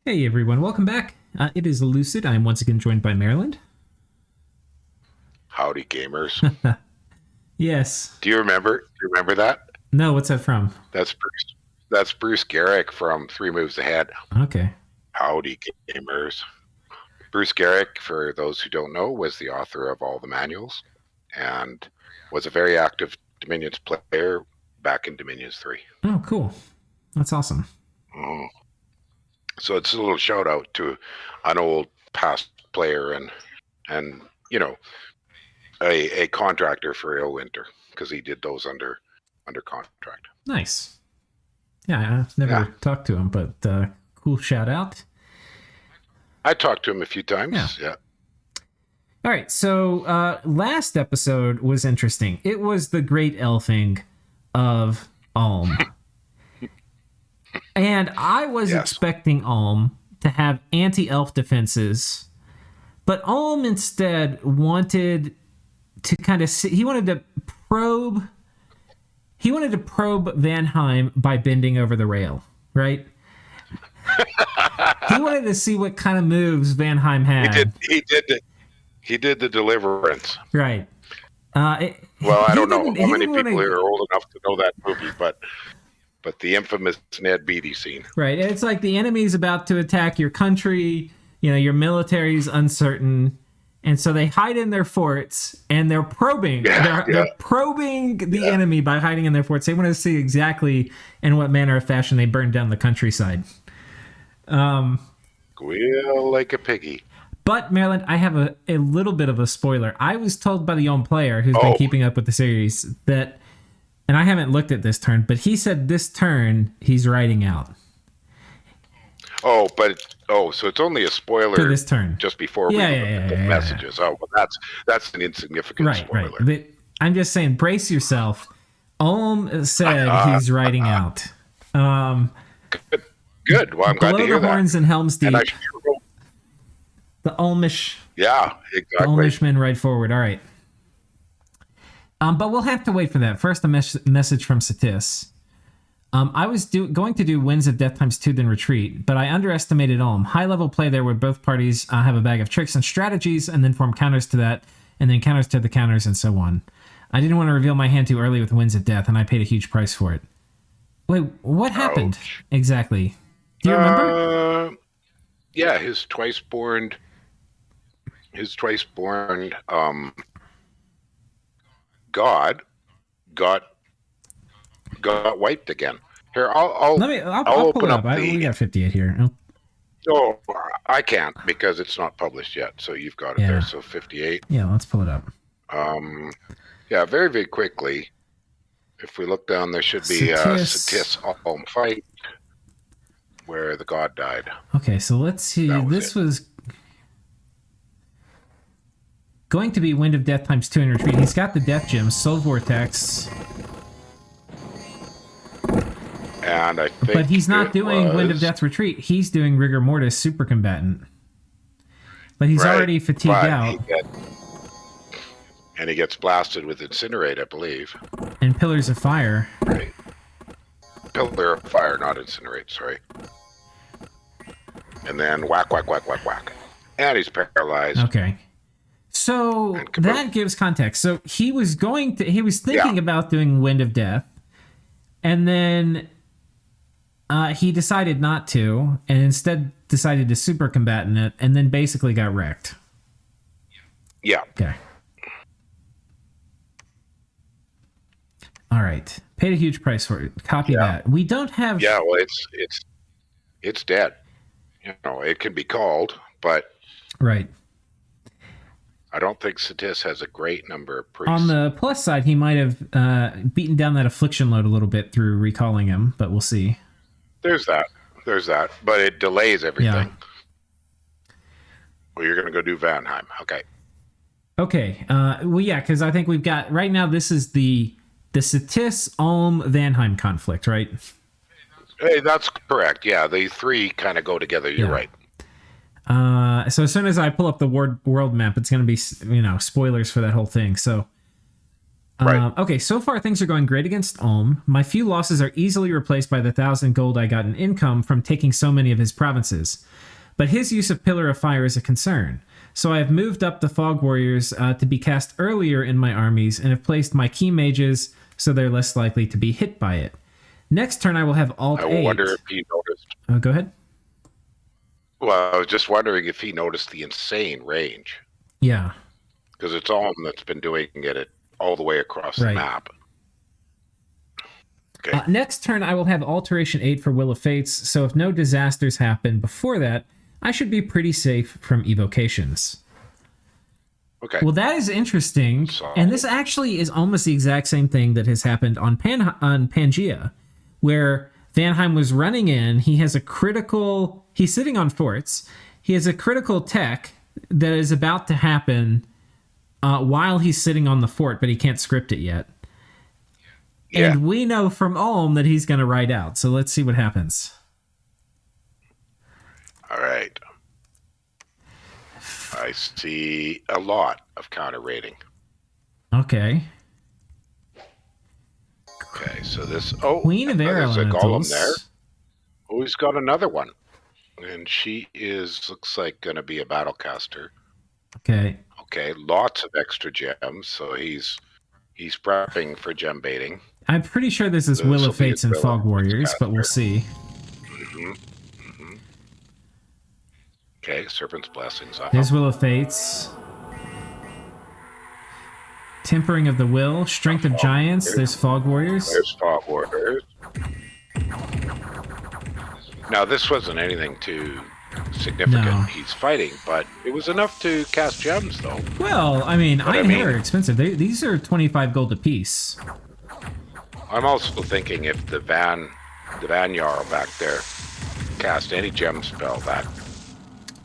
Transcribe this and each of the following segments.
Hey everyone, welcome back. It is Lucid. I'm once again joined by Maryland. Howdy, gamers. Yes. Do you remember? That? No, what's that from? That's Bruce. That's Bruce Garrick from Three Moves Ahead. Okay. Howdy, gamers. Bruce Garrick, for those who don't know, was the author of all the manuals and was a very active Dominions player back in Dominions 3. Oh, cool. That's awesome. So it's a little shout out to an old past player and you know a contractor for Winter because he did those under contract. Nice. Yeah, I've never talked to him, but cool shout out. I talked to him a few times. Yeah. All right, so last episode was interesting. It was the great elfing of Ulm. And I was expecting Ulm to have anti-elf defenses, but Ulm instead wanted to kind of he wanted to probe Vanheim by bending over the rail, right? He wanted to see what kind of moves Vanheim had. He did the deliverance. Right. I don't know how many people here are old enough to know that movie, but the infamous Ned Beatty scene. Right. It's like the enemy's about to attack your country, your military's uncertain, and so they hide in their forts and they're probing. They're probing the enemy by hiding in their forts. They want to see exactly in what manner of fashion they burn down the countryside. Squeal like a piggy. But, Maryland, I have a little bit of a spoiler. I was told by the Ulm player who's been keeping up with the series that, and I haven't looked at this turn, but he said this turn he's writing out. So it's only a spoiler for this turn, just before we look at the messages. Oh, well, that's an insignificant spoiler. Right. I'm just saying, brace yourself. Ulm said he's writing out. Good. Well, I'm glad to hear that. Below the horns in Helm's Deep. And the Ulmish. Yeah, exactly. The Ulmish men right forward. All right. But we'll have to wait for that. First, a message from Satis. I was going to do Winds of Death ×2 then Retreat, but I underestimated Ulm. High-level play there where both parties have a bag of tricks and strategies and then form counters to that, and then counters to the counters and so on. I didn't want to reveal my hand too early with Winds of Death, and I paid a huge price for it. Wait, what happened exactly? Do you remember? Yeah, his twice-born god got wiped again. Here, I'll pull it up. We got 58 here. Oh, I can't because it's not published yet. So you've got it there. So 58. Yeah, let's pull it up. Very, very quickly. If we look down, there should be a Satis Ulm fight where the god died. Okay, so let's see. This was going to be Wind of Death ×2 in Retreat. He's got the Death Gems, Soul Vortex. And I think but he's not doing Wind of Death Retreat. He's doing Rigor Mortis Super Combatant. But he's already fatigued out. And he gets blasted with Incinerate, I believe. And Pillars of Fire. Right. Pillar of Fire, not Incinerate, sorry. And then whack, whack, whack, whack, whack. And he's paralyzed. Okay. So that gives context. So he was thinking about doing Wind of Death. And then he decided not to, and instead decided to Super Combatant it, and then basically got wrecked. Yeah. Okay. All right. Paid a huge price for it. Copy that. We don't have. Yeah. Well, it's dead. It can be called, but right. I don't think Satis has a great number of priests. On the plus side, he might have beaten down that affliction load a little bit through recalling him, but we'll see. There's that. But it delays everything. Yeah. Well, you're going to go do Vanheim. Okay. Okay. Because I think we've got... Right now, this is the Satis Ulm Vanheim conflict, right? Hey, that's correct. Yeah, the three kind of go together. You're right. So as soon as I pull up the world map, it's going to be, spoilers for that whole thing. So Right. Okay, so far things are going great against Ulm. My few losses are easily replaced by the 1,000 gold I got in income from taking so many of his provinces. But his use of Pillar of Fire is a concern. So I have moved up the Fog Warriors to be cast earlier in my armies and have placed my key mages so they're less likely to be hit by it. Next turn I will have Alt I 8. wonder if he noticed. Go ahead. Well, I was just wondering if he noticed the insane range, Yeah. because it's Ulm that's been doing it all the way across Right. the map. Okay. Next turn, I will have Alteration 8 for Will of Fates, so if no disasters happen before that, I should be pretty safe from evocations. Okay. Well, that is interesting, and this actually is almost the exact same thing that has happened on Pangea, where Vanheim was running in, he has a critical... He's sitting on forts, he has a critical tech that is about to happen while he's sitting on the fort, but he can't script it yet. Yeah. And we know from Ulm that he's going to ride out. So let's see what happens. All right. I see a lot of counter rating. Okay. Okay, so this... Oh, Queen of Air there's a golem Elementals. there. Oh, he's got another one. And she looks like going to be a battlecaster. Okay. Okay, lots of extra gems, so he's prepping for gem baiting. I'm pretty sure this is This Will will of be Fates a and thriller. Fog Warriors, but we'll see. Okay, Serpent's Blessings. There's Will of Fates. Tempering of the Will. Strength of Giants. There's Fog Warriors. There's Fog Warriors. Now, this wasn't anything too significant. No. He's fighting, but it was enough to cast gems, though. Well, I mean, But I Iron mean- Hair are expensive. These are 25 gold apiece. I'm also thinking if the Van Jarl back there cast any gem spell, that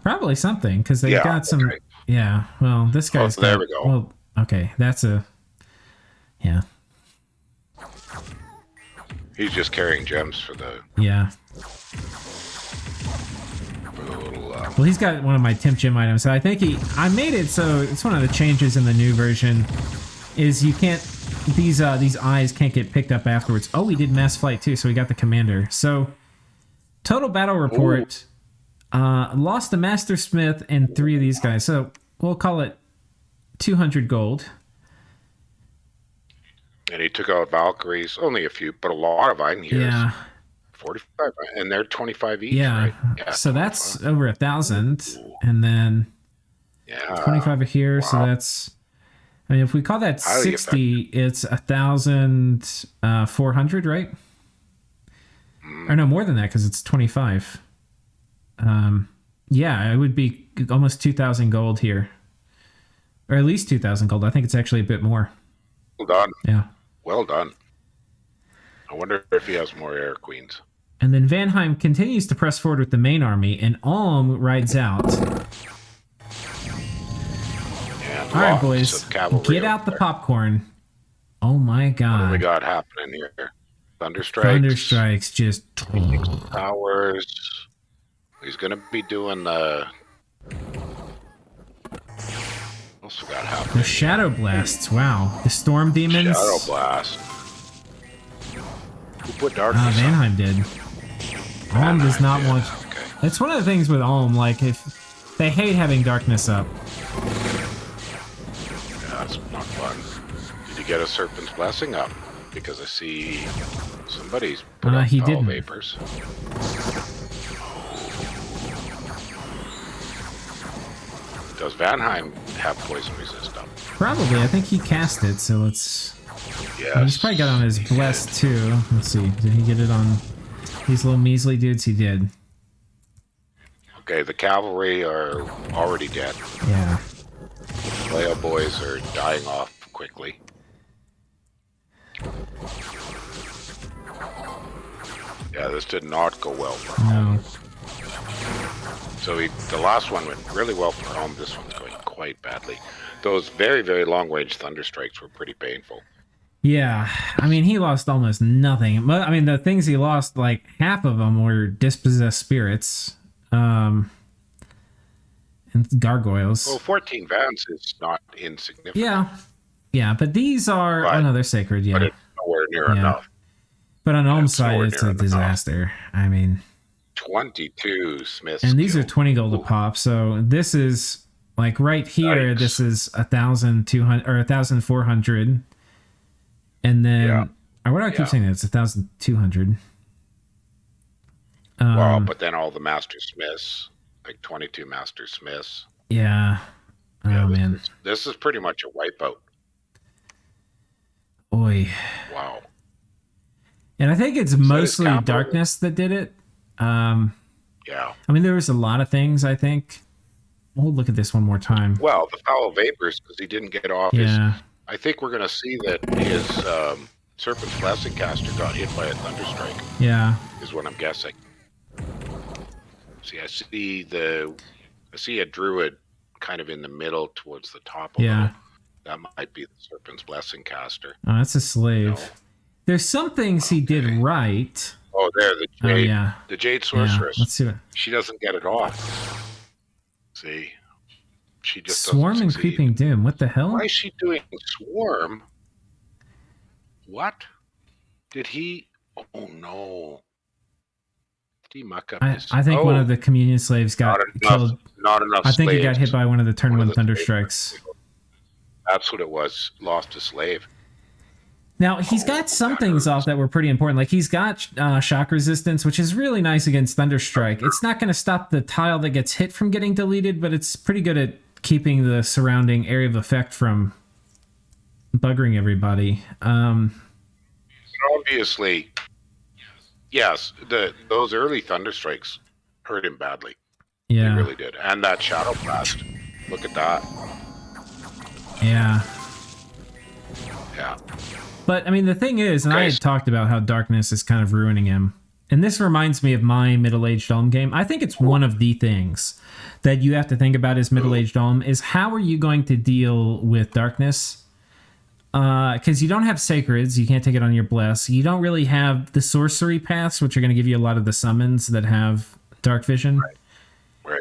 Probably something, because they've Yeah, got some... okay. Yeah, well, this guy's there got... we go. Well, okay, that's a... Yeah, he's just carrying gems for the yeah. little. Well, he's got one of my temp gem items. So I think I made it so it's one of the changes in the new version is you can't these eyes can't get picked up afterwards. Oh, we did mass flight too, so we got the commander. So total battle report, lost the master smith and 3 of these guys. So we'll call it 200 gold. And he took out Valkyries, only a few, but a lot of Einheirs. Yeah, 45, and they're 25 each, yeah. right? Yeah. So that's over 1,000, and then Yeah. 25 here. So wow. that's. I mean, if we call that Highly 60, it's 1,400, right? Or no, more than that because it's 25. Yeah, it would be almost 2,000 gold here, or at least 2,000 gold. I think it's actually a bit more. Well done. Yeah. Well done. I wonder if he has more Air Queens. And then Vanheim continues to press forward with the main army, and Ulm rides out. And All right, lots boys, of cavalry get out over the there. popcorn. Oh my What do we god. got happening here? Thunderstrikes. Thunderstrikes just... Towers. He's going to be doing the... What else we got happening? The Shadow Blasts, wow. The Storm Demons. Shadow Blast. Who put darkness on? Vanheim did. Ulm does not Yeah, want... Okay. That's one of the things with Ulm, like, if... They hate having darkness up. Yeah, that's not fun. Did you get a Serpent's Blessing up? Because I see somebody's put up He Foul didn't. Vapors. Does Vanheim have poison resist up? Probably. I think he cast it, so let's... Yes. He's probably got it on his he Blessed, too. Let's see. Did he get it on these little measly dudes? He did. did. Okay, the cavalry are already dead. Yeah. Flail boys are dying off quickly. Yeah, this did not go well for him. No. So the last one went really well for him. This one's going quite badly. Those very, very long-range Thunderstrikes were pretty painful. Yeah. I mean, he lost almost nothing. But, I mean, the things he lost, like, half of them were dispossessed spirits. And gargoyles. Well, 14 Vans is not insignificant. Yeah. Yeah, but these are But- no, they're sacred. but Yeah, it's nowhere near Yeah. enough. but on Ohm's it's side, nowhere it's near a enough. disaster. I mean, 22 Smiths. and these are killed. 20 gold Ooh. a pop. So this is like right here. Yikes. This is 1,200 or 1,400, and then Yeah. or what do I keep Yeah. saying? That it's 1,200. Well, but then all the Master Smiths, like 22 Master Smiths. Yeah. Oh Yeah, man. This is pretty much a wipeout. Oi. Wow. And I think it's that his mostly capital? darkness that did it. Yeah. I mean, there was a lot of things, I think. We'll look at this one more time. Well, the foul vapors, because he didn't get off his. Yeah. I think we're going to see that his Serpent's Blessing caster got hit by a Thunderstrike, Yeah. is what I'm guessing. See, I see a druid kind of in the middle towards the top. Yeah. Little. That might be the Serpent's Blessing caster. Oh, that's a slave. No. There's some things he did Okay. right. Oh, there, the Oh, Jade, yeah. the Jade Yeah. Sorceress. Let's see what. She doesn't get it off. See, she just Swarm doesn't and succeed. Creeping Doom. What the hell? Why is she doing Swarm? What? Did he? Oh no! Did he muck up his? I think oh, one of the communion slaves got not enough. killed. Not enough. I think he got slaves. hit by one of the turn One one of the thunder slaves. strikes. That's what it was. Lost a slave. Now he's got some that things hurts. off that were pretty important. Like he's got shock resistance, which is really nice against Thunderstrike. It's not going to stop the tile that gets hit from getting deleted, but it's pretty good at keeping the surrounding area of effect from buggering everybody. Obviously, yes. Those early Thunderstrikes hurt him badly. Yeah, They really did. And that Shadow Blast. Look at that. yeah. Yeah. But I mean, the thing is, and I Okay. had talked about how darkness is kind of ruining him. And this reminds me of my middle-aged Ulm game. I think it's one of the things that you have to think about as middle-aged Ulm is how are you going to deal with darkness? Because you don't have sacreds, you can't take it on your bless. You don't really have the sorcery paths, which are going to give you a lot of the summons that have dark vision. Right.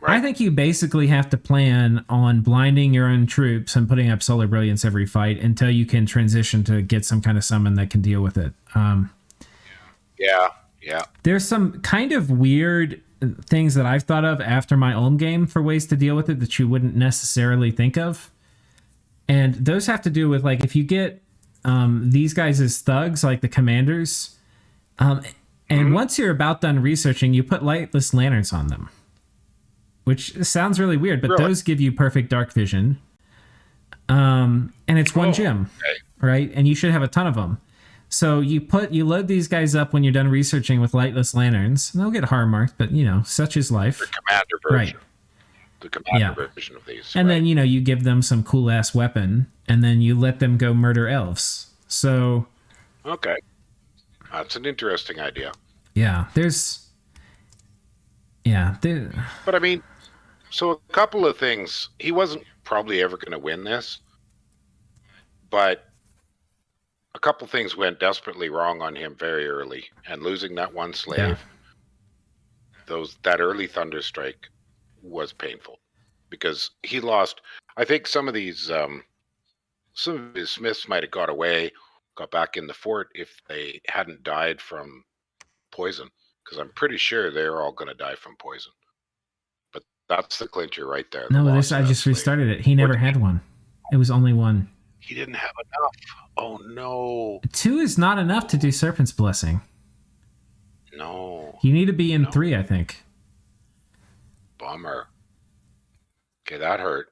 I think you basically have to plan on blinding your own troops and putting up Solar Brilliance every fight until you can transition to get some kind of summon that can deal with it. Yeah. Yeah. There's some kind of weird things that I've thought of after my Ulm game for ways to deal with it that you wouldn't necessarily think of. And those have to do with, like, if you get these guys as thugs, like the commanders, and once you're about done researching, you put lightless lanterns on them. Which sounds really weird, but Really? those give you perfect dark vision. And it's one gym, okay. right? And you should have a ton of them. So you load these guys up when you're done researching with lightless lanterns. And they'll get harm marked, but such is life. The commander version. Right. The commander Yeah. version of these. And right. then, you give them some cool ass weapon, and then you let them go murder elves. So Okay. That's an interesting idea. yeah, But I mean, so a couple of things. He wasn't probably ever going to win this, but a couple things went desperately wrong on him very early, and losing that one slave, that early Thunderstrike was painful because he lost. I think some of these, some of his Smiths might have got away, got back in the fort if they hadn't died from poison, because I'm pretty sure they're all going to die from poison. But that's the clincher right there. the no, loss this of I that just slave. restarted it. He never had one. It was only one. He didn't have enough. Oh no, 2 is not enough to do Serpent's Blessing. no, You need to be in No. 3, I think. bummer. Okay, that hurt.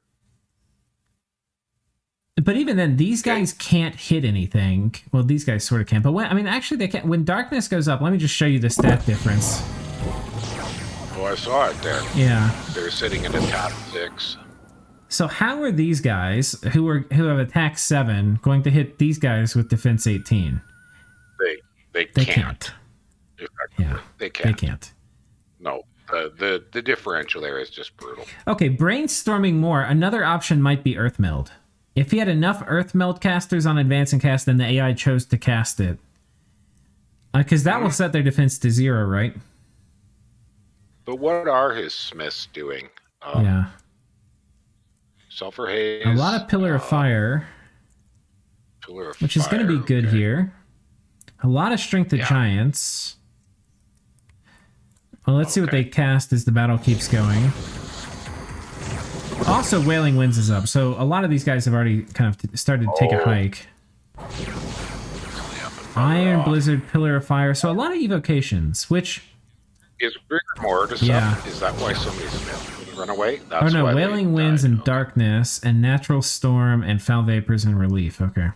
But even then, these Okay. guys can't hit anything. Well, these guys sort of can. But actually, they can. When darkness goes up, let me just show you the stat difference. Oh, I saw it there. Yeah. They're sitting at attack 6. So how are these guys who have attack 7 going to hit these guys with defense 18? They They can't. can't. Effectively. Yeah. They They can't. can't. No, the differential there is just brutal. Okay, brainstorming more. Another option might be Earth Meld. If he had enough Earth Meld casters on Advance and Cast, then the AI chose to cast it. Because that will set their defense to 0, right? But what are his Smiths doing? Yeah. Sulfur Haze. A lot of Pillar of Fire. Pillar of which is going to be Fire, good okay. here. A lot of Strength of Yeah. Giants. Well, let's see what Okay. they cast as the battle keeps going. Also, Wailing Winds is up, so a lot of these guys have already kind of started to take a Oh. hike. Iron Blizzard, Pillar of Fire, so a lot of evocations, which... Is Rigor Mortis Yeah. up? Is that why so many Smiths run away? Oh That's no, why they Wailing Winds died. and Okay. Darkness, and Natural Storm, and Foul Vapors and Relief. Okay.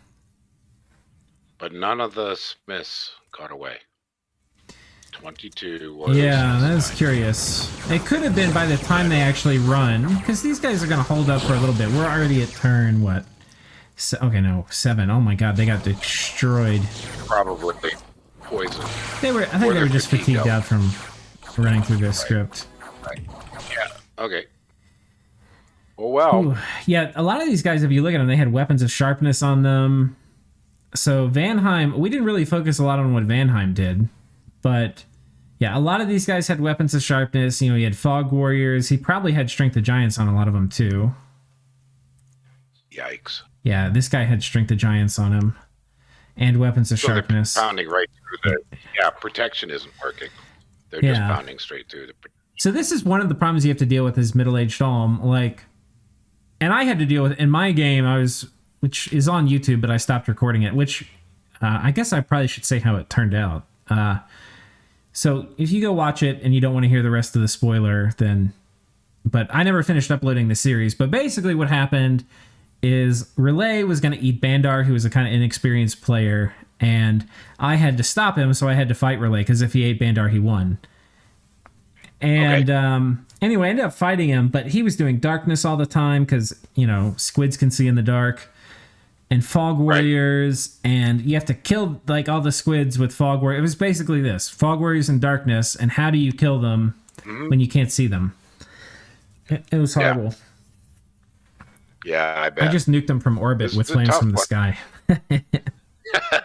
But none of the Smiths got away. 22 Warriors. Yeah, that is died. curious. It could have been by the time they actually run, because these guys are going to hold up for a little bit. We're already at turn, what? Okay, no, 7. Oh my god, they got destroyed. Probably poison. I think Or they were they're just fatigued fatigued out. out from running through their script. Yeah. Okay. Oh wow. Ooh, yeah, a lot of these guys, if you look at them, they had weapons of sharpness on them. So Vanheim, we didn't really focus a lot on what Vanheim did, but yeah, a lot of these guys had weapons of sharpness. You know, he had Fog Warriors. He probably had Strength of Giants on a lot of them too. Yikes. Yeah, this guy had Strength of Giants on him, and weapons of So they're sharpness. pounding right through the. Yeah, protection isn't working. They're just Yeah. pounding straight through the. So this is one of the problems you have to deal with as middle-aged Alm. Like, and I had to deal with in my game. Which is on YouTube, but I stopped recording it. Which I guess I probably should say how it turned out. So if you go watch it and you don't want to hear the rest of the spoiler, then. But I never finished uploading the series. But basically, what happened is Relay was going to eat Bandar, who was a kind of inexperienced player, and I had to stop him, so I had to fight Relay because if he ate Bandar, he won. And anyway, I ended up fighting him, but he was doing darkness all the time because, you know, squids can see in the dark. And Fog Warriors, and you have to kill like all the squids with Fog Warriors. It was basically this: Fog Warriors and darkness, and how do you kill them when you can't see them? It was horrible. Yeah, I bet. I just nuked them from orbit This with is a flames tough from the one. sky.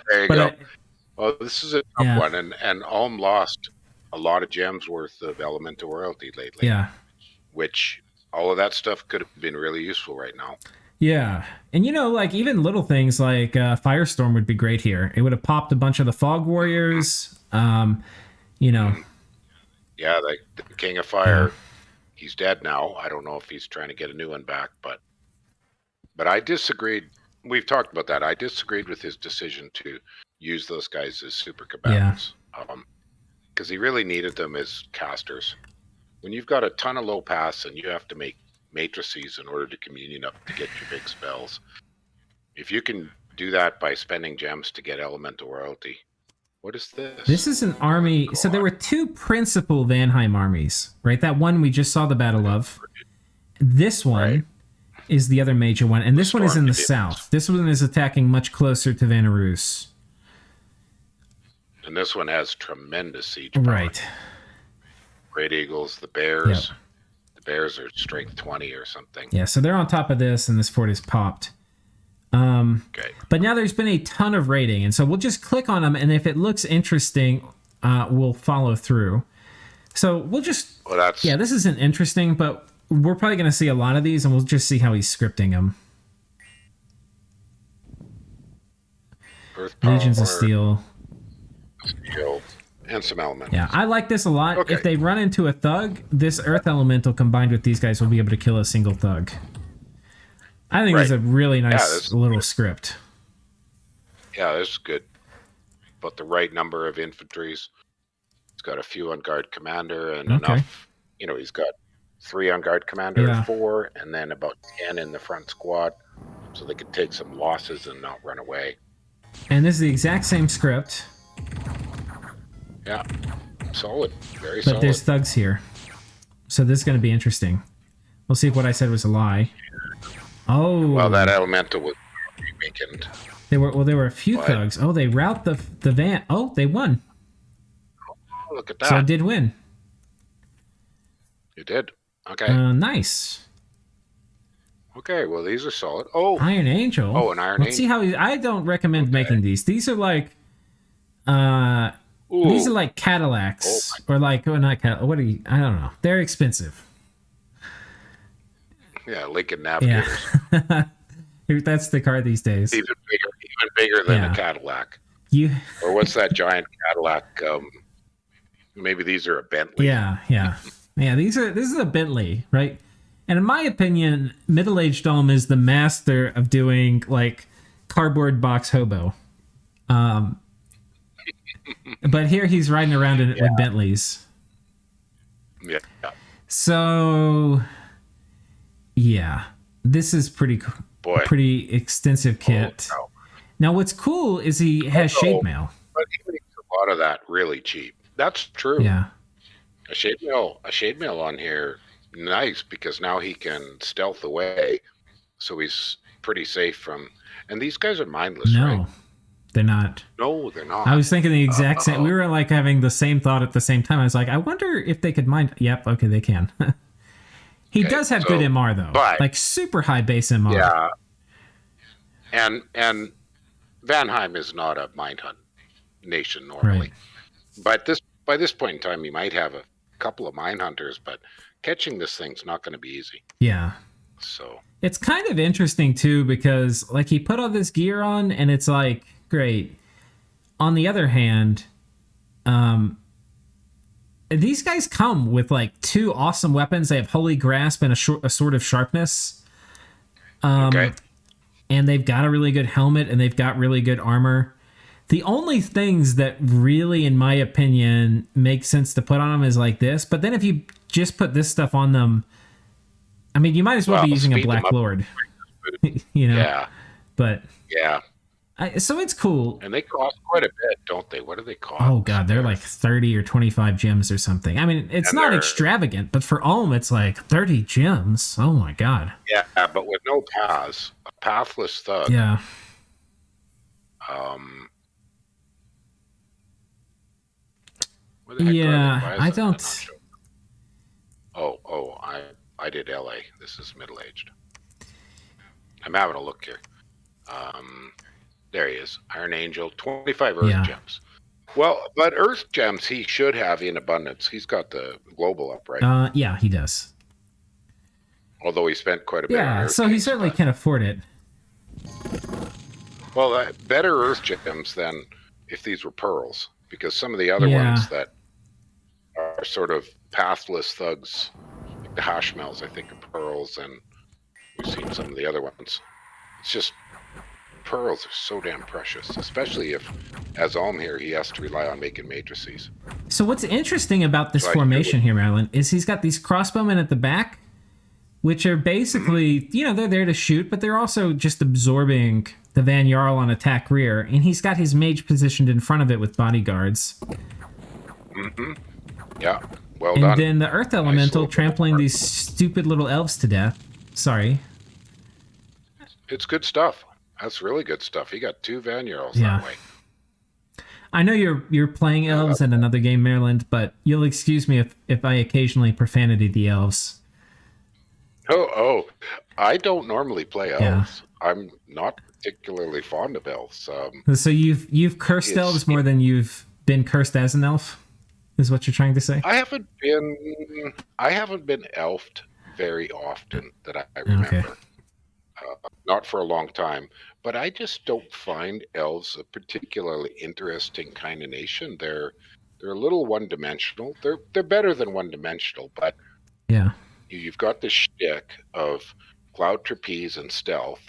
There you But go. Well, this is a tough Yeah. one, and Ulm lost a lot of gems worth of elemental royalty lately. Yeah. Which all of that stuff could have been really useful right now. Yeah. And you know, like even little things like Firestorm would be great here. It would have popped a bunch of the Fog Warriors. You know, Yeah, like the King of Fire, he's dead now. I don't know if he's trying to get a new one back, but I disagreed. We've talked about that. I disagreed with his decision to use those guys as super combatants. Because he really needed them as casters. When you've got a ton of low pass and you have to make matrices in order to communion up to get your big spells, if you can do that by spending gems to get elemental royalty, what is this? this is an army. So there were two principal Vanheim armies, right? That one we just saw the battle of. This one Right. is the other major one, and this one is in the Storm south. This one is attacking much closer to Vanarus. And this one has tremendous siege power. Right. Great Eagles, the Bears. Yep. The Bears are strength 20 or something. Yeah, so they're on top of this, and this fort is popped. Okay. But now there's been a ton of raiding, and so we'll just click on them, and if it looks interesting, we'll follow through. So we'll just... Well, that's Yeah, this isn't interesting, but we're probably going to see a lot of these, and we'll just see how he's scripting them. Earth Power, Legions of Steel. Steel, and some elements. Yeah, I like this a lot. Okay. If they run into a thug, this Earth Elemental combined with these guys will be able to kill a single thug. I think it's Right. a really nice that's little script. Yeah, this is good. But the right number of infantries. He's got a few on guard commander and Okay. enough. You know, he's got 3 on guard commander, Yeah. 4, and then about 10 in the front squad, so they could take some losses and not run away. And this is the exact same script, Yeah, solid, very but solid. there's thugs here. So this is going to be interesting. We'll see if what I said was a lie. Oh, Well, that elemental was weakened. there were a few What? thugs. Oh, they rout the van. Oh, they won. Oh, look at that. So it did win. You did. Okay. Nice. Okay. Well, these are solid. Oh, Iron Angel. Oh, an Iron Let's see how I don't recommend making these. These are like these are ooh. like Cadillacs or like not Cadillac. What are you? I don't know. They're expensive. Yeah, Lincoln Yeah. Navigators. That's the car these days. Even bigger than Yeah. a Cadillac. You, Or what's that giant Cadillac? Maybe these are a Bentley. yeah. This is a Bentley, right? And in my opinion, middle-aged Dom is the master of doing like cardboard box hobo. But here he's riding around in, with Bentleys. Yeah. So, yeah, this is pretty Boy. pretty extensive kit. Oh, no. Now, what's cool is he has shade mail. But he makes a lot of that really cheap. That's true. Yeah, A shade mail on here, nice, because now he can stealth away, so he's pretty safe from. And these guys are mindless, no, right? they're not. No, they're not. I was thinking the exact same. We were like having the same thought at the same time. I was like, I wonder if they could mind. Yep, okay, they can. He does have good MR though, like super high base MR. Yeah. And Vanheim is not a mine hunt nation normally, but by this point in time, you might have a couple of mine hunters, but catching this thing's not going to be easy. Yeah. So it's kind of interesting too, because like he put all this gear on, and it's like great. On the other hand, these guys come with like two awesome weapons. They have Holy Grasp and a Sword of Sharpness. okay. And they've got a really good helmet, and they've got really good armor. The only things that really, in my opinion, make sense to put on them is like this. But then if you just put this stuff on them, I mean, you might as well be using a Black Lord. You know? Yeah. But yeah. So it's cool. And they cost quite a bit, don't they? What do they cost? Oh, God, they're like 30 or 25 gems or something. I mean, it's not extravagant, but for Ulm, it's like 30 gems. Oh, my God. Yeah, but with no paths, a pathless thug. Yeah. Yeah, I don't. Oh, I did LA. This is middle-aged. I'm having a look here. There he is. Iron Angel, 25 Earth Gems. Well, but Earth Gems he should have in abundance. He's got the global up, right? Yeah, he does. Although he spent quite a bit. Yeah, so he certainly can afford it. Well, better Earth Gems than if these were pearls, because some of the other ones that are sort of pathless thugs, like the Hashmells, I think, are pearls, and we've seen some of the other ones. It's just pearls are so damn precious, especially if, as Ulm here, he has to rely on making matrices. So what's interesting about this formation here, Marilyn, is he's got these crossbowmen at the back, which are basically, they're there to shoot, but they're also just absorbing the Van Jarl on attack rear, and he's got his mage positioned in front of it with bodyguards. Mm-hmm. Yeah, well and done. And then the Earth Elemental trampling these stupid little elves to death. Sorry. It's good stuff. That's really good stuff. He got 2 Van Jarls that way. I know you're playing elves in another game, Maryland, but you'll excuse me if I occasionally profanity the elves. Oh, I don't normally play elves. Yeah. I'm not particularly fond of elves. So you've cursed elves more than you've been cursed as an elf, is what you're trying to say? I haven't been elfed very often that I remember. Okay. Not for a long time, but I just don't find elves a particularly interesting kind of nation. They're a little one-dimensional. They're better than one-dimensional, but yeah, you've got this shtick of cloud trapeze and stealth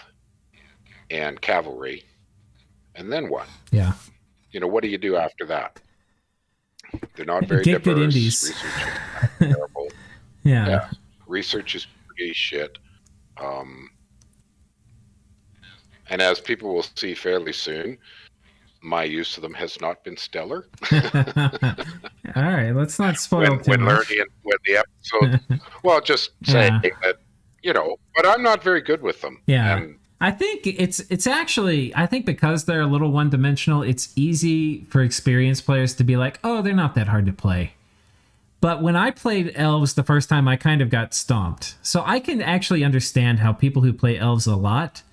and cavalry, and then what? Yeah. What do you do after that? They're not very get diverse. Good indies. Research is terrible. Yeah. Research is pretty shit. And as people will see fairly soon, my use of them has not been stellar. All right, let's not spoil too much. When the episode, well, just saying that, but I'm not very good with them. Yeah. And I think it's actually, I think because they're a little one-dimensional, it's easy for experienced players to be like, oh, they're not that hard to play. But when I played elves the first time, I kind of got stomped. So I can actually understand how people who play elves a lot,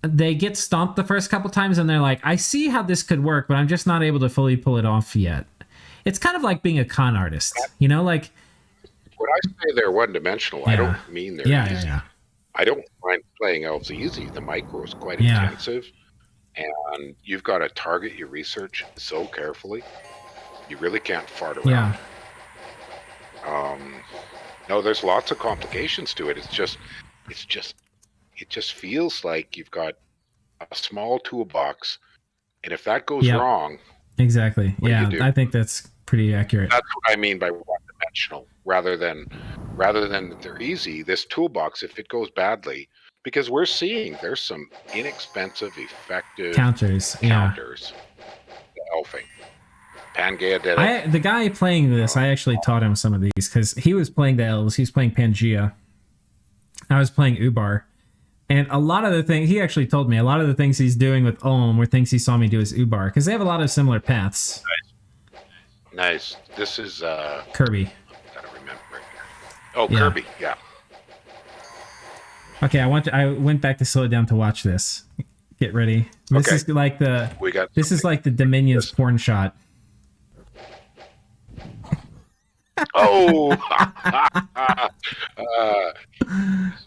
they get stomped the first couple times and they're like, I see how this could work, but I'm just not able to fully pull it off yet. It's kind of like being a con artist, like... When I say they're one-dimensional, I don't mean they're easy. Yeah. I don't mind playing elves easy. The micro is quite Yeah. intensive, and you've got to target your research so carefully. You really can't fart around. Yeah. No, there's lots of complications to it. It just feels like you've got a small toolbox, and if that goes Yep. wrong, Exactly. What do Yeah, you do? I think that's pretty accurate. that's what I mean by one-dimensional. Rather than that they're easy, this toolbox, if it goes badly, because we're seeing there's some inexpensive, effective Counters. Yeah. counters to elfing. Pangea did it. The guy playing this, I actually taught him some of these because he was playing the elves. He was playing Pangea. I was playing Ubar. And a lot of the things, he actually told me, a lot of the things he's doing with Ulm were things he saw me do as Ubar because they have a lot of similar paths. Nice. This is Kirby. gotta remember. Oh, Yeah. Kirby. Yeah. Okay, I went back to slow it down to watch this. Get ready. This Okay. is like the We got. this is like the Dominion's porn shot. Oh.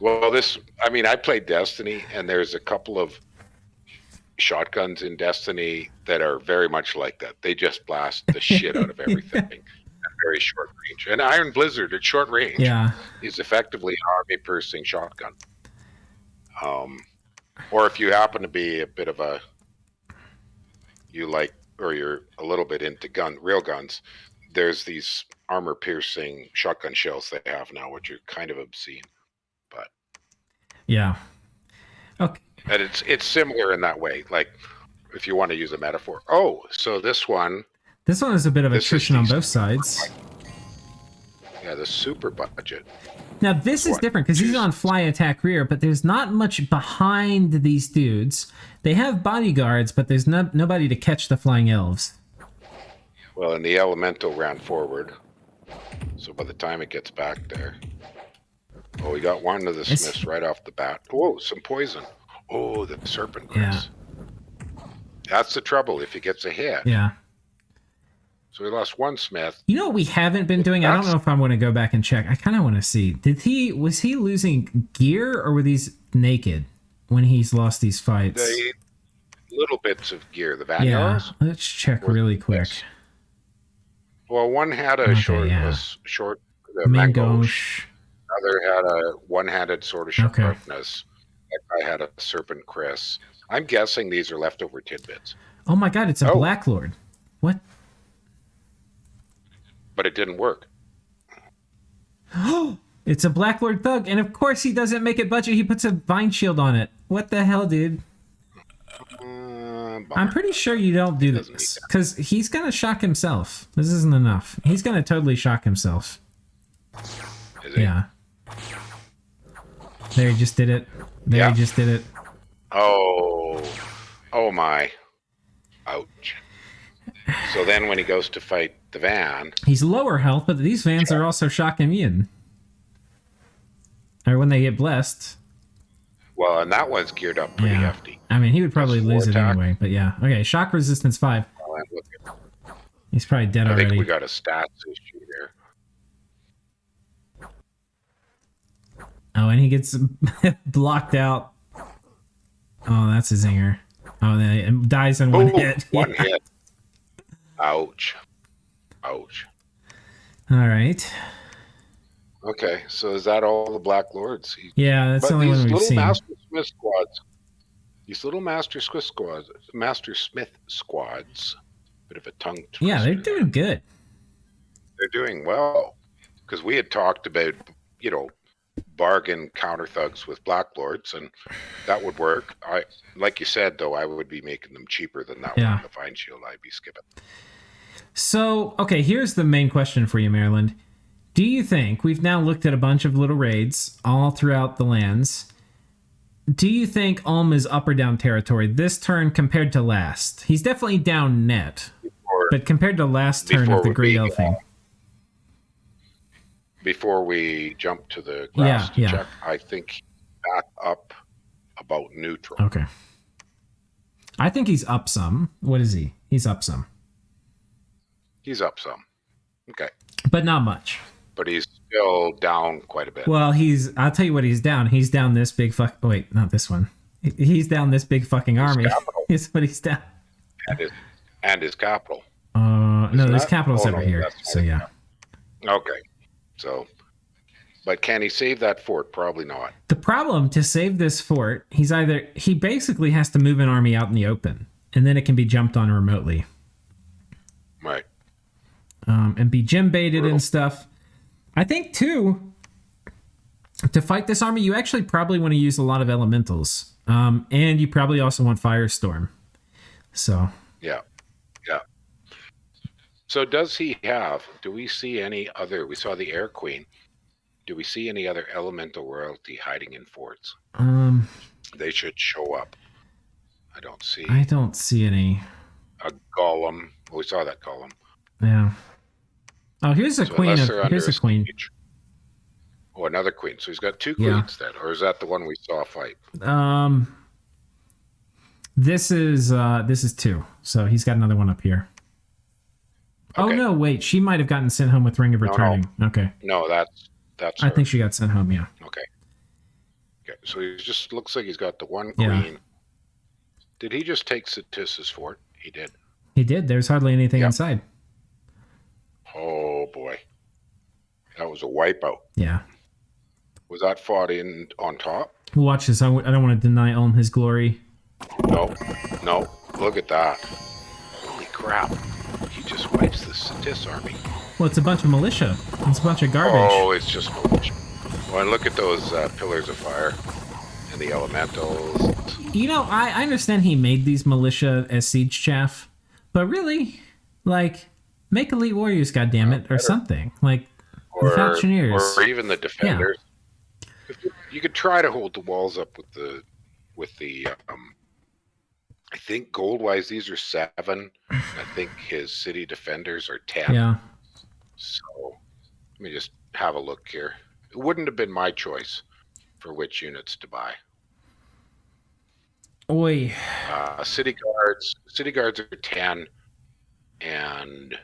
Well, I mean, I played Destiny, and there's a couple of shotguns in Destiny that are very much like that. They just blast the shit out of everything at very short range. And Iron Blizzard at short range Yeah. is effectively an army-piercing shotgun. Or if you happen to be a bit of you're a little bit into real guns, there's these armor-piercing shotgun shells they have now, which are kind of obscene. But Yeah. Okay. and it's similar in that way. Like, if you want to use a metaphor. Oh, so this one, This one is a bit of This is attrition on decent. both sides. yeah, the super budget. Now this is What? different because he's on fly attack rear, but there's not much behind these dudes. They have bodyguards, but there's nobody to catch the flying elves. Well, and the elemental ran forward. So by the time it gets back there. Oh, we got one of the It's- smiths right off the bat. Oh, some poison. Oh, the serpent Chris. That's the trouble if he gets a hit. Yeah. So we lost one smith. You know what we haven't been doing? I don't know if I'm going to go back and check. I kind of want to see. Was he losing gear or were these naked when he's lost these fights? The little bits of gear, the Yeah. Vanyars. Let's check really quick. Yes. Well, one had a Okay, short, yeah. mango. Mangosh. Another had a one-handed sword of Okay. sharpness. That guy had a serpent Chris. I'm guessing these are leftover tidbits, Oh my god, it's a Oh. Black Lord. What? but it didn't work. It's a Black Lord thug, and of course he doesn't make it budget. He puts a vine shield on it. What the hell, dude? Bummer. I'm pretty sure you don't do Doesn't this need that. because he's gonna shock himself. This isn't enough. He's gonna totally shock himself. Is it? Yeah. There, he just did it. There, Yeah. he just did it. Oh my. Ouch. So then when he goes to fight the van, He's lower health, but these vans are also shock immune. Or when they get blessed. well, and that one's geared up pretty Yeah. hefty. I mean, he would probably That's lose it attack. anyway, but yeah. Okay, shock resistance 5. Well, and look at- He's probably dead I think already. we got a stats issue here. Oh, and he gets blocked out. Oh, that's a zinger. Oh, then it dies in one Oh, hit. one Yeah. hit. Ouch. Ouch. All right. Okay, so is that all the Black Lords? Yeah, that's But the only these one we've little seen. Master Smith squads, Master Smith squads, bit of a tongue twister. Yeah, they're there. doing good. They're doing well because we had talked about, bargain counter thugs with Black Lords, and that would work. Like you said, though, I would be making them cheaper than that Yeah. one. The Vine Shield, I'd be skipping. So, okay, here's the main question for you, Maryland. Do you think we've now looked at a bunch of little raids all throughout the lands? Do you think Ulm is up or down territory this turn compared to last? He's definitely down net, Or but compared to last turn Before of the would Great be, Elfing. before we jump to the graphs to Yeah. check, I think back up about neutral. Okay. I think he's up some. What is he? He's up some, He's up some. Okay. but not much. But he's still down quite a bit. Well, I'll tell you what he's down. He's down this big fuck. Oh, wait, not this one. He's down this big fucking army. capital. Is what he's down. And his capital. No, his that? capital's Oh, over no, here. that's So not- yeah. Okay. So, but can he save that fort? Probably not. The problem to save this fort, he basically has to move an army out in the open, and then it can be jumped on remotely, Right. and be gym baited Brutal. and stuff. I think too, to fight this army, you actually probably want to use a lot of elementals, and you probably also want Firestorm. So Yeah. Yeah. So does he have? Do we see any other? We saw the Air Queen. Do we see any other elemental royalty hiding in forts? They should show up. I don't see I don't see any. a golem. We saw that golem. Yeah. Oh, here's a So queen. unless they're under Here's a queen. siege. Oh, another queen. So he's got two Yeah. queens then, or is that the one we saw fight? This is two. So he's got another one up here. Oh Okay. no, wait. She might have gotten sent home with Ring of No. Returning. Okay. No, that's I her. think she got sent home. Yeah. Okay. Okay. So he just looks like he's got the one Yeah. queen. Did he just take Satis's fort? He did. He did. There's hardly anything Yeah. inside. Oh boy, that was a wipeout. Yeah. Was that fought in on top? Watch this. I don't want to deny Ulm his glory. No, no. Look at that. Holy crap! He just wipes the Satis army. Well, it's a bunch of militia. It's a bunch of garbage. Oh, it's just militia. Well, and look at those pillars of fire and the elementals. You know, I understand he made these militia as siege chaff, but really, like, make elite warriors, goddammit, or something. Like, the Falconeers. Or even the defenders. You could try to hold the walls up with the I think gold wise these are 7. I think his city defenders are 10. Yeah. So let me just have a look here. It wouldn't have been my choice for which units to buy. Oi. City guards are 10, and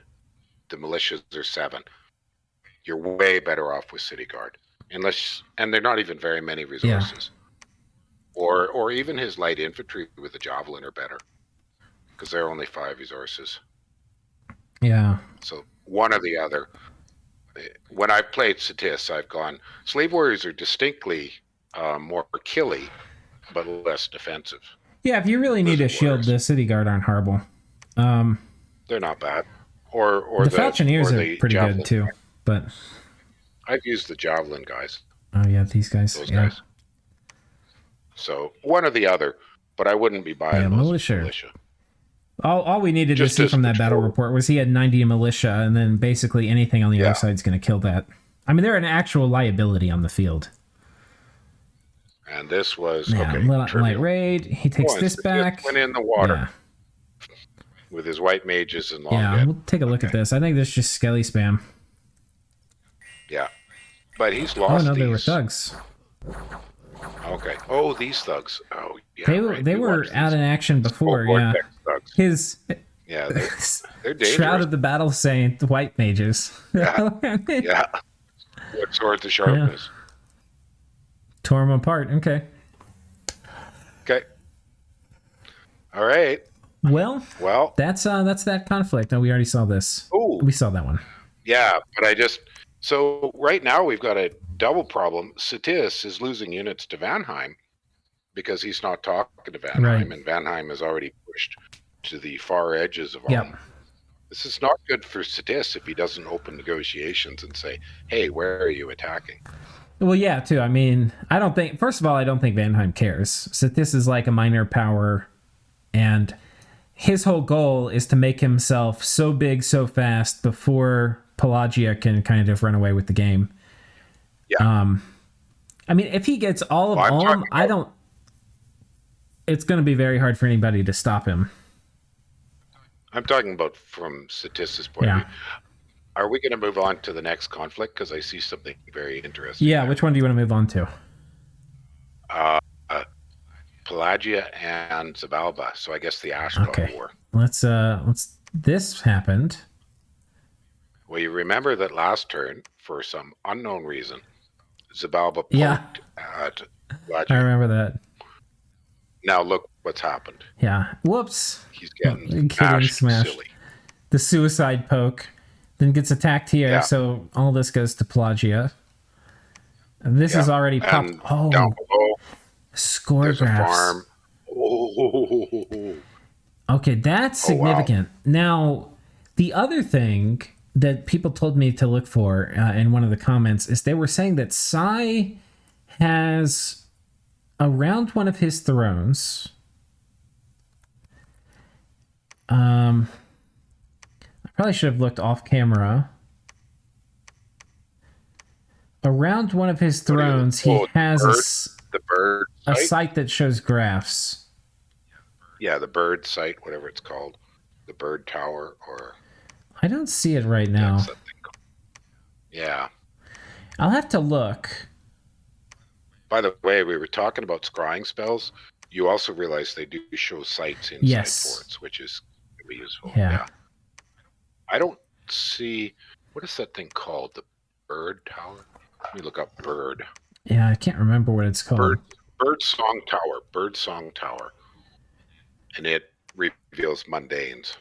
the militias are 7. You're way better off with city guard, and they're not even very many resources. Or even his light infantry with a javelin are better, because they're only 5 resources. Yeah. So one or the other. When I've played Satis, I've gone slave warriors are distinctly more killy, but less defensive. Yeah, if you really need a Those shield, works. the city guard aren't horrible. They're not bad. Or The Falconeers or are the pretty javelin good too. guy. But I've used the javelin guys, oh yeah, these guys. those Yeah. guys. So one or the other, but I wouldn't be buying Yeah, those militia. All we needed Just to see as from that battle control. report was he had 90 militia, and then basically anything on the Yeah. other side is going to kill that. I mean, they're an actual liability on the field. And this was Yeah, okay. light trivial. raid. He takes Oh, and this Satis back. Went in the water Yeah, with his white mages and long yeah. dead. We'll take a look at this. I think this is just skelly spam. Yeah, but he's Oh lost. no, they were these. thugs. Okay. Oh, these thugs. Oh, yeah. They right. they We were watched out these. in action before. Oh, Yeah, Vortex thugs. his Yeah, they're dangerous. Shroud of the Battle Saint, the white mages. Yeah. Yeah. What sword to sharpness? Tore them apart. Okay. Okay. All right. Well, Well. that's that conflict. Oh, we already saw this. Oh, We saw that one. yeah. But so right now we've got a double problem. Satis is losing units to Vanheim because he's not talking to Vanheim, Right. and Vanheim is already pushed to the far edges of Yep. Ulm. This is not good for Satis if he doesn't open negotiations and say, "Hey, where are you attacking?" Well, yeah, too. I mean, first of all, I don't think Vanheim cares. So this is like a minor power, and his whole goal is to make himself so big so fast before Pelagia can kind of run away with the game. Yeah. I mean, if he gets all of Well, I'm Ulm, talking it's going to be very hard for anybody to stop him. I'm talking about from Satis's point Yeah. of view. Are we going to move on to the next conflict? Because I see something very interesting. Yeah, there. which one do you want to move on to? Pelagia and Zabalba. So I guess the Ashtar Okay. War. Let's this happened. Well, you remember that last turn, for some unknown reason, Zabalba poked Yeah. at I Pelagia. remember that. Now look what's happened. Yeah. Whoops. He's getting Getting smashed. silly. The suicide poke. Then gets attacked here, Yeah. so all this goes to Pelagia. And this is already popped. And Oh, down below, score there's a graphs. farm. Oh, Okay, that's Oh, wow. significant. Now, the other thing that people told me to look for in one of the comments is they were saying that Sai has around one of his thrones. I probably should have looked off camera. Around one of his do you- thrones, he oh, has the bird a site. site that shows graphs. Yeah, the bird site, whatever it's called. The bird tower, or I don't see it right now. what's that thing called? Yeah. I'll have to look. By the way, we were talking about scrying spells. You also realize they do show sites inside Yes. forts, which is gonna be useful. Yeah. I don't see, what is that thing called? The bird tower? Let me look up bird. Yeah, I can't remember what it's called. Bird song tower. Bird song tower. And it reveals mundanes.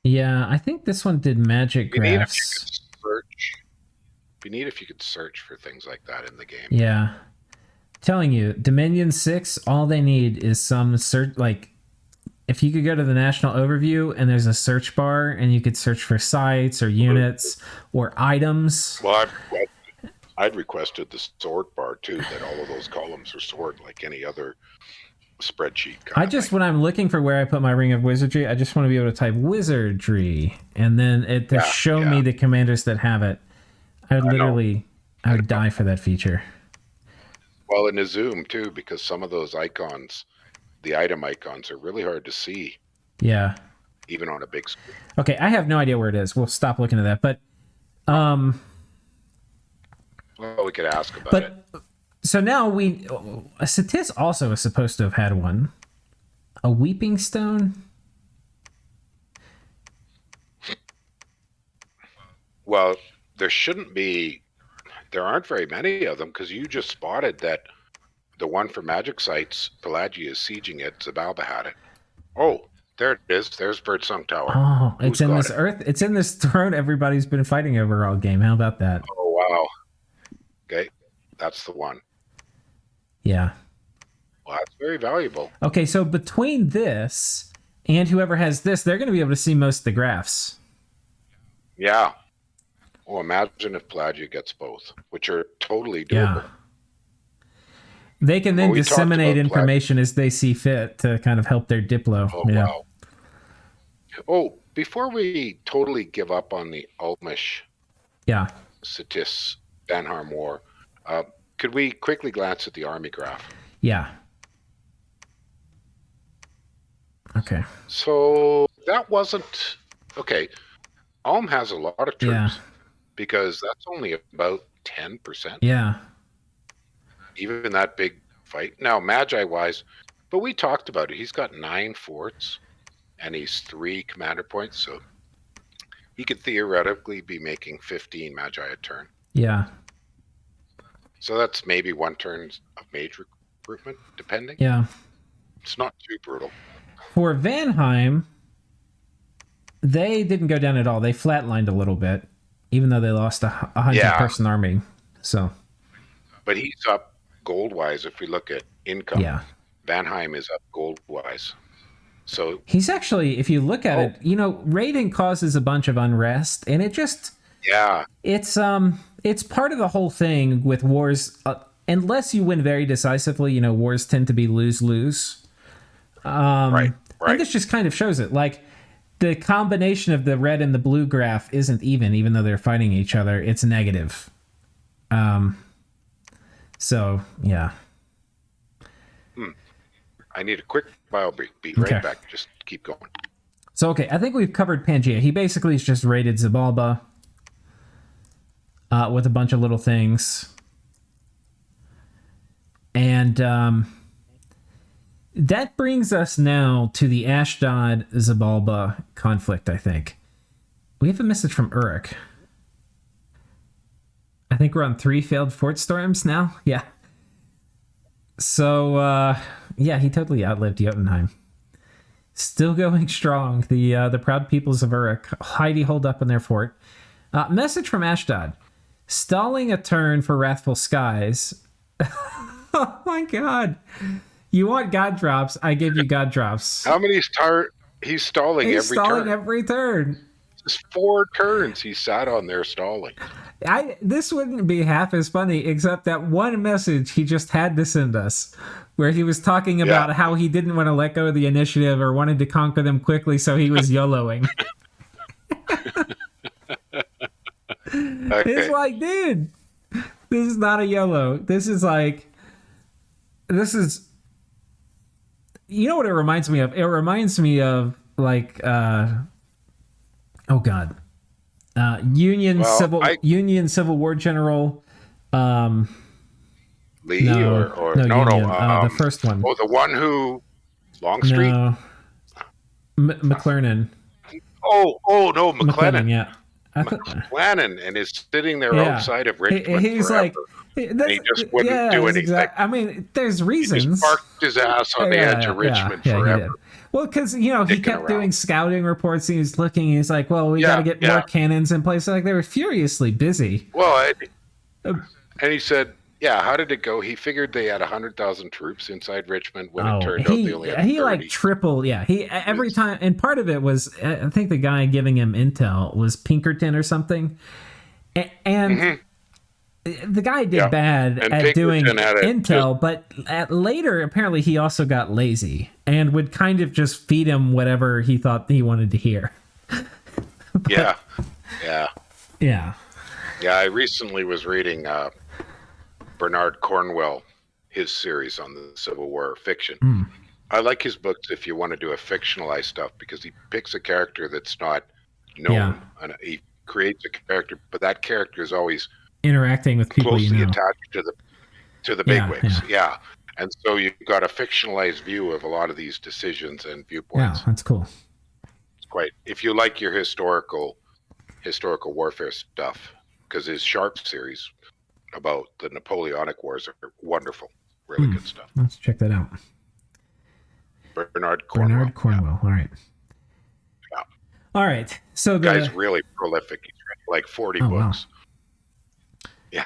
Yeah, I think this one did magic Be neat if you graphs. could search. Be neat if you could search for things like that in the game. Yeah. Telling you, Dominion 6, all they need is some search. Like, if you could go to the national overview and there's a search bar and you could search for sites or units or items. Well, I'd requested the sort bar too, that all of those columns are sorted like any other spreadsheet. When I'm looking for where I put my Ring of Wizardry, I just want to be able to type wizardry and then it to show me the commanders that have it. I would die for that feature. Well, in the zoom too, because some of those icons, the item icons, are really hard to see, Yeah. even on a big screen. Okay, I have no idea where it is. We'll stop looking at that. But Well, we could ask about it. so now Satis also is supposed to have had one. A Weeping Stone? Well, there aren't very many of them, because you just spotted that the one for magic sites, Pelagia is sieging it, Zabalba had it. Oh, there it is. There's Birdsong Tower. Oh, it's Who's in got this it? earth. It's in this throne everybody's been fighting over all game. How about that? Oh, wow. Okay, that's the one. Yeah. Well, that's very valuable. Okay, so between this and whoever has this, they're going to be able to see most of the graphs. Yeah. Oh, imagine if Pelagia gets both, which are totally doable. Yeah. They can then Well, we talked disseminate about information as they see fit to kind of help their Diplo. Oh, yeah. wow. Oh, before we totally give up on the Ulmish Yeah. Satis Banharm War, could we quickly glance at the army graph? Yeah. Okay. So that wasn't okay. Ulm has a lot of troops Yeah. because that's only about 10%. Yeah. Even that big fight. Now, Magi wise, but we talked about it. He's got 9 forts and he's 3 commander points, so he could theoretically be making 15 Magi a turn. Yeah. So that's maybe 1 turn of mage recruitment, depending. Yeah. It's not too brutal. For Vanheim, they didn't go down at all. They flatlined a little bit, even though they lost a 100-person army. So, but he's up gold wise. If we look at income, yeah. Vanheim is up gold wise. So He's actually, if you look at it, raiding causes a bunch of unrest, and it just, yeah, it's part of the whole thing with wars. Unless you win very decisively, wars tend to be lose-lose. right. And this just kind of shows it. Like, the combination of the red and the blue graph isn't even though they're fighting each other. It's negative. So, yeah. I need a quick bio break. Be right Okay. back. Just keep going. So, okay, I think we've covered Pangea. He basically has just raided Zabalba with a bunch of little things. And that brings us now to the Ashdod-Zabalba conflict, I think. We have a message from Uruk. I think we're on 3 failed fort storms now. Yeah. So yeah, he totally outlived Jotunheim. Still going strong. The proud peoples of Uruk, Heidi holed up in their fort. Message from Ashdod. Stalling a turn for wrathful skies. Oh my god. You want god drops? I give you god drops. How many he's stalling He's every stalling turn? every turn. Just 4 turns he sat on there stalling. This wouldn't be half as funny, except that one message he just had to send us, where he was talking about how he didn't want to let go of the initiative or wanted to conquer them quickly, so he was YOLOing. Okay. It's like, dude, this is not a YOLO. This is, you know what it reminds me of? It reminds me of, like, oh god. Union Civil War General. Lee no, or no, the first one. Oh, the one who Longstreet. No, McClernand. Oh no, McClellan. Yeah, McClellan, and is sitting there outside of Richmond he's forever. And he just wouldn't do anything. I mean, there's reasons. He just parked his ass on the edge of Richmond forever. Well, because he kept doing scouting reports. And he was looking. He's like, "Well, we got to get more cannons in place." Like they were furiously busy. Well, and he said, "Yeah, how did it go?" He figured they had 100,000 troops inside Richmond when it turned out they only had 30. He like tripled. Yeah, he every time, and part of it was I think the guy giving him intel was Pinkerton or something, and. The guy did bad at doing intel, but later apparently he also got lazy and would kind of just feed him whatever he thought he wanted to hear. Yeah. I recently was reading Bernard Cornwell, his series on the Civil War fiction. I like his books if you want to do a fictionalized stuff because he picks a character that's not known. And he creates a character, but that character is always interacting with people closely attached to the bigwigs. Yeah. And so you've got a fictionalized view of a lot of these decisions and viewpoints. Yeah, that's cool. It's quite, if you like your historical warfare stuff, because his Sharp series about the Napoleonic Wars are wonderful. Really good stuff. Let's check that out. Bernard Cornwell. All right. Yeah. All right. So the guy's really prolific. He's written like 40 books. Wow. Yeah.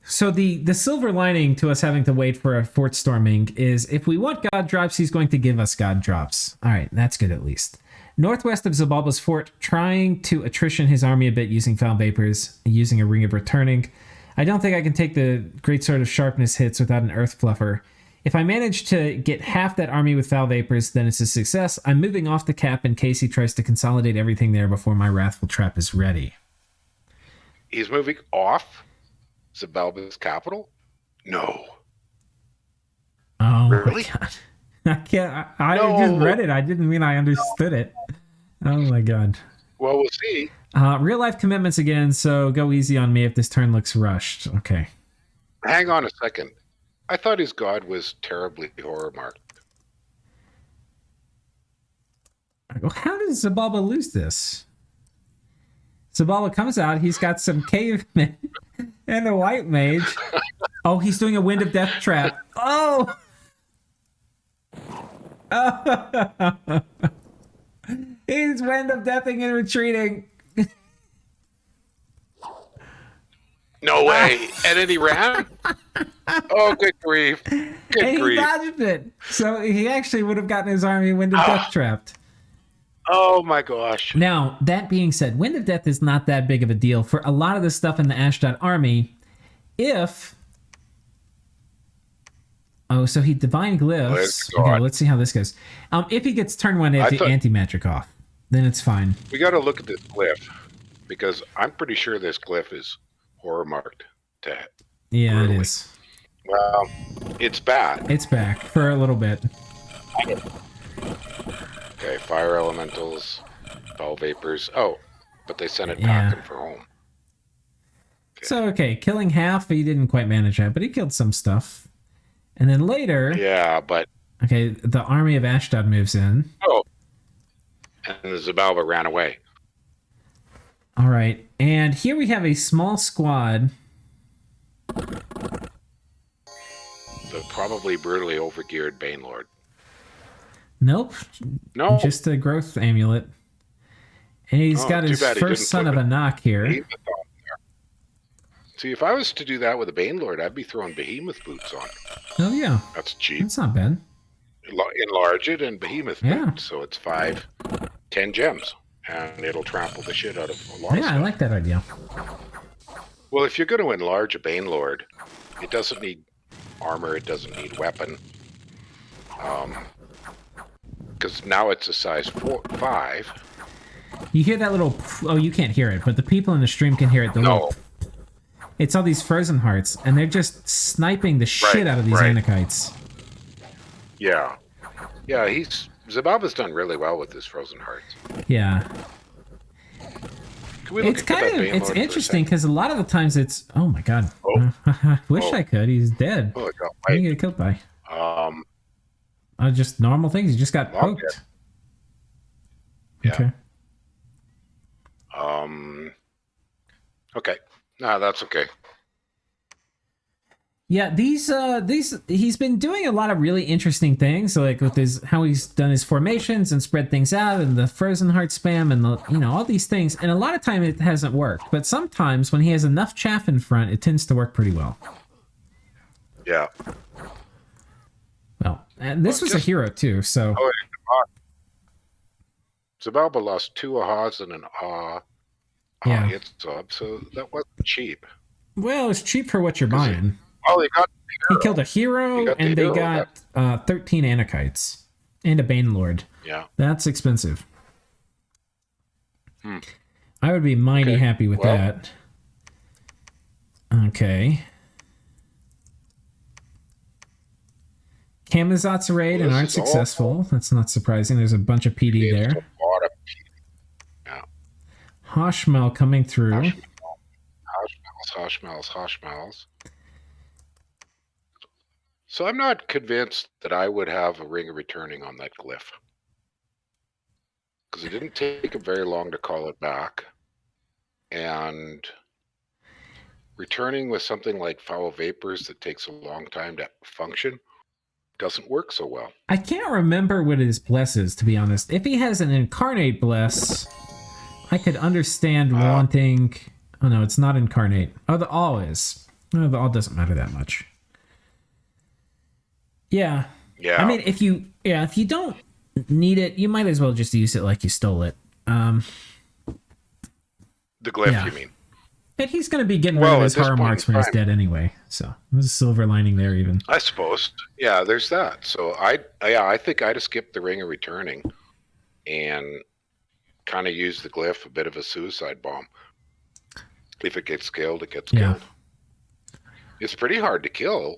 So the silver lining to us having to wait for a fort storming is if we want god drops, he's going to give us god drops. All right, that's good at least. Northwest of Zabalba's fort, trying to attrition his army a bit using foul vapors, using a ring of returning. I don't think I can take the great sword of sharpness hits without an earth fluffer. If I manage to get half that army with foul vapors, then it's a success. I'm moving off the cap in case he tries to consolidate everything there before my wrathful trap is ready. He's moving off Zabalba's capital? No. Oh, really? I can't. I just read it. I didn't mean I understood it. Oh my god. Well, we'll see. Real life commitments again, so go easy on me if this turn looks rushed. Okay. Hang on a second. I thought his god was terribly horror marked. How does Zabalba lose this? Zabalba comes out. He's got some cavemen and a white mage. Oh, he's doing a Wind of Death trap. Oh! He's Wind of Deathing and retreating. No way. And then he ran? Oh, good grief. Good grief. He dodged it. So he actually would have gotten his army Wind of Death trapped. Oh my gosh. Now, that being said, Wind of Death is not that big of a deal for a lot of the stuff in the Ashdod army. If... Oh, so he Divine Glyphs. Okay, let's see how this goes. If he gets turn 1 anti-magic off, then it's fine. We got to look at this glyph, because I'm pretty sure this glyph is horror marked. Yeah, brutally. It is. Well, it's bad. It's back for a little bit. Okay, fire elementals, foul vapors. Oh, but they sent it packing for home. Okay. So, okay, killing half, he didn't quite manage that, but he killed some stuff. And then later... Yeah, but... Okay, the army of Ashdod moves in. Oh. And the Zabalba ran away. All right, and here we have a small squad the probably brutally overgeared Banelord. Nope. No. Just a growth amulet. And he's got his first son of a knock here. Behemoth on there. See, if I was to do that with a Banelord, I'd be throwing Behemoth boots on. Oh, yeah. That's cheap. That's not bad. Enlarge it and Behemoth boots, so it's 5, 10 gems. And it'll trample the shit out of a lot of stuff. I like that idea. Well, if you're going to enlarge a Banelord, it doesn't need armor, it doesn't need weapon. Because now it's a size 5. You hear that little... Oh, you can't hear it, but the people in the stream can hear it. It's all these frozen hearts, and they're just sniping the shit out of these Anakites. Yeah. Yeah, Zabalba's done really well with his frozen hearts. Yeah. It's interesting because a lot of the times it's... Oh, my God. Wish I could. He's dead. Oh, it got What did he get killed by? Just normal things. He just got poked. Yeah. Okay. Okay. No, that's okay. Yeah, these he's been doing a lot of really interesting things, like with how he's done his formations and spread things out, and the frozen heart spam, and all these things. And a lot of time it hasn't worked, but sometimes when he has enough chaff in front, it tends to work pretty well. Yeah. Well, and this was a hero too, so. Zabalba lost 2 ahas and an hit sub, so that wasn't cheap. Well, it's cheap for what you're buying. He killed a hero, and they got 13 Anakites and a Banelord. Yeah. That's expensive. I would be mighty happy with that. Okay. Camazot's a raid and aren't successful. That's not surprising. There's a bunch of PD there. Hoshmel coming through. Hoshmels. So I'm not convinced that I would have a Ring of Returning on that glyph. Because it didn't take him very long to call it back. And returning with something like Foul Vapors that takes a long time to function doesn't work so well. I can't remember what his bless is, to be honest. If he has an Incarnate bless, I could understand wanting... Oh, no, it's not Incarnate. Oh, the all is. No, the all doesn't matter that much. Yeah. Yeah. I mean, if you don't need it, you might as well just use it like you stole it. The glyph, you mean? And he's going to be getting rid of his horror marks when he's dead anyway. So there's a silver lining there, even. I suppose. Yeah, there's that. So I think I'd have skipped the Ring of Returning and kind of used the glyph, a bit of a suicide bomb. If it gets killed, it gets killed. It's pretty hard to kill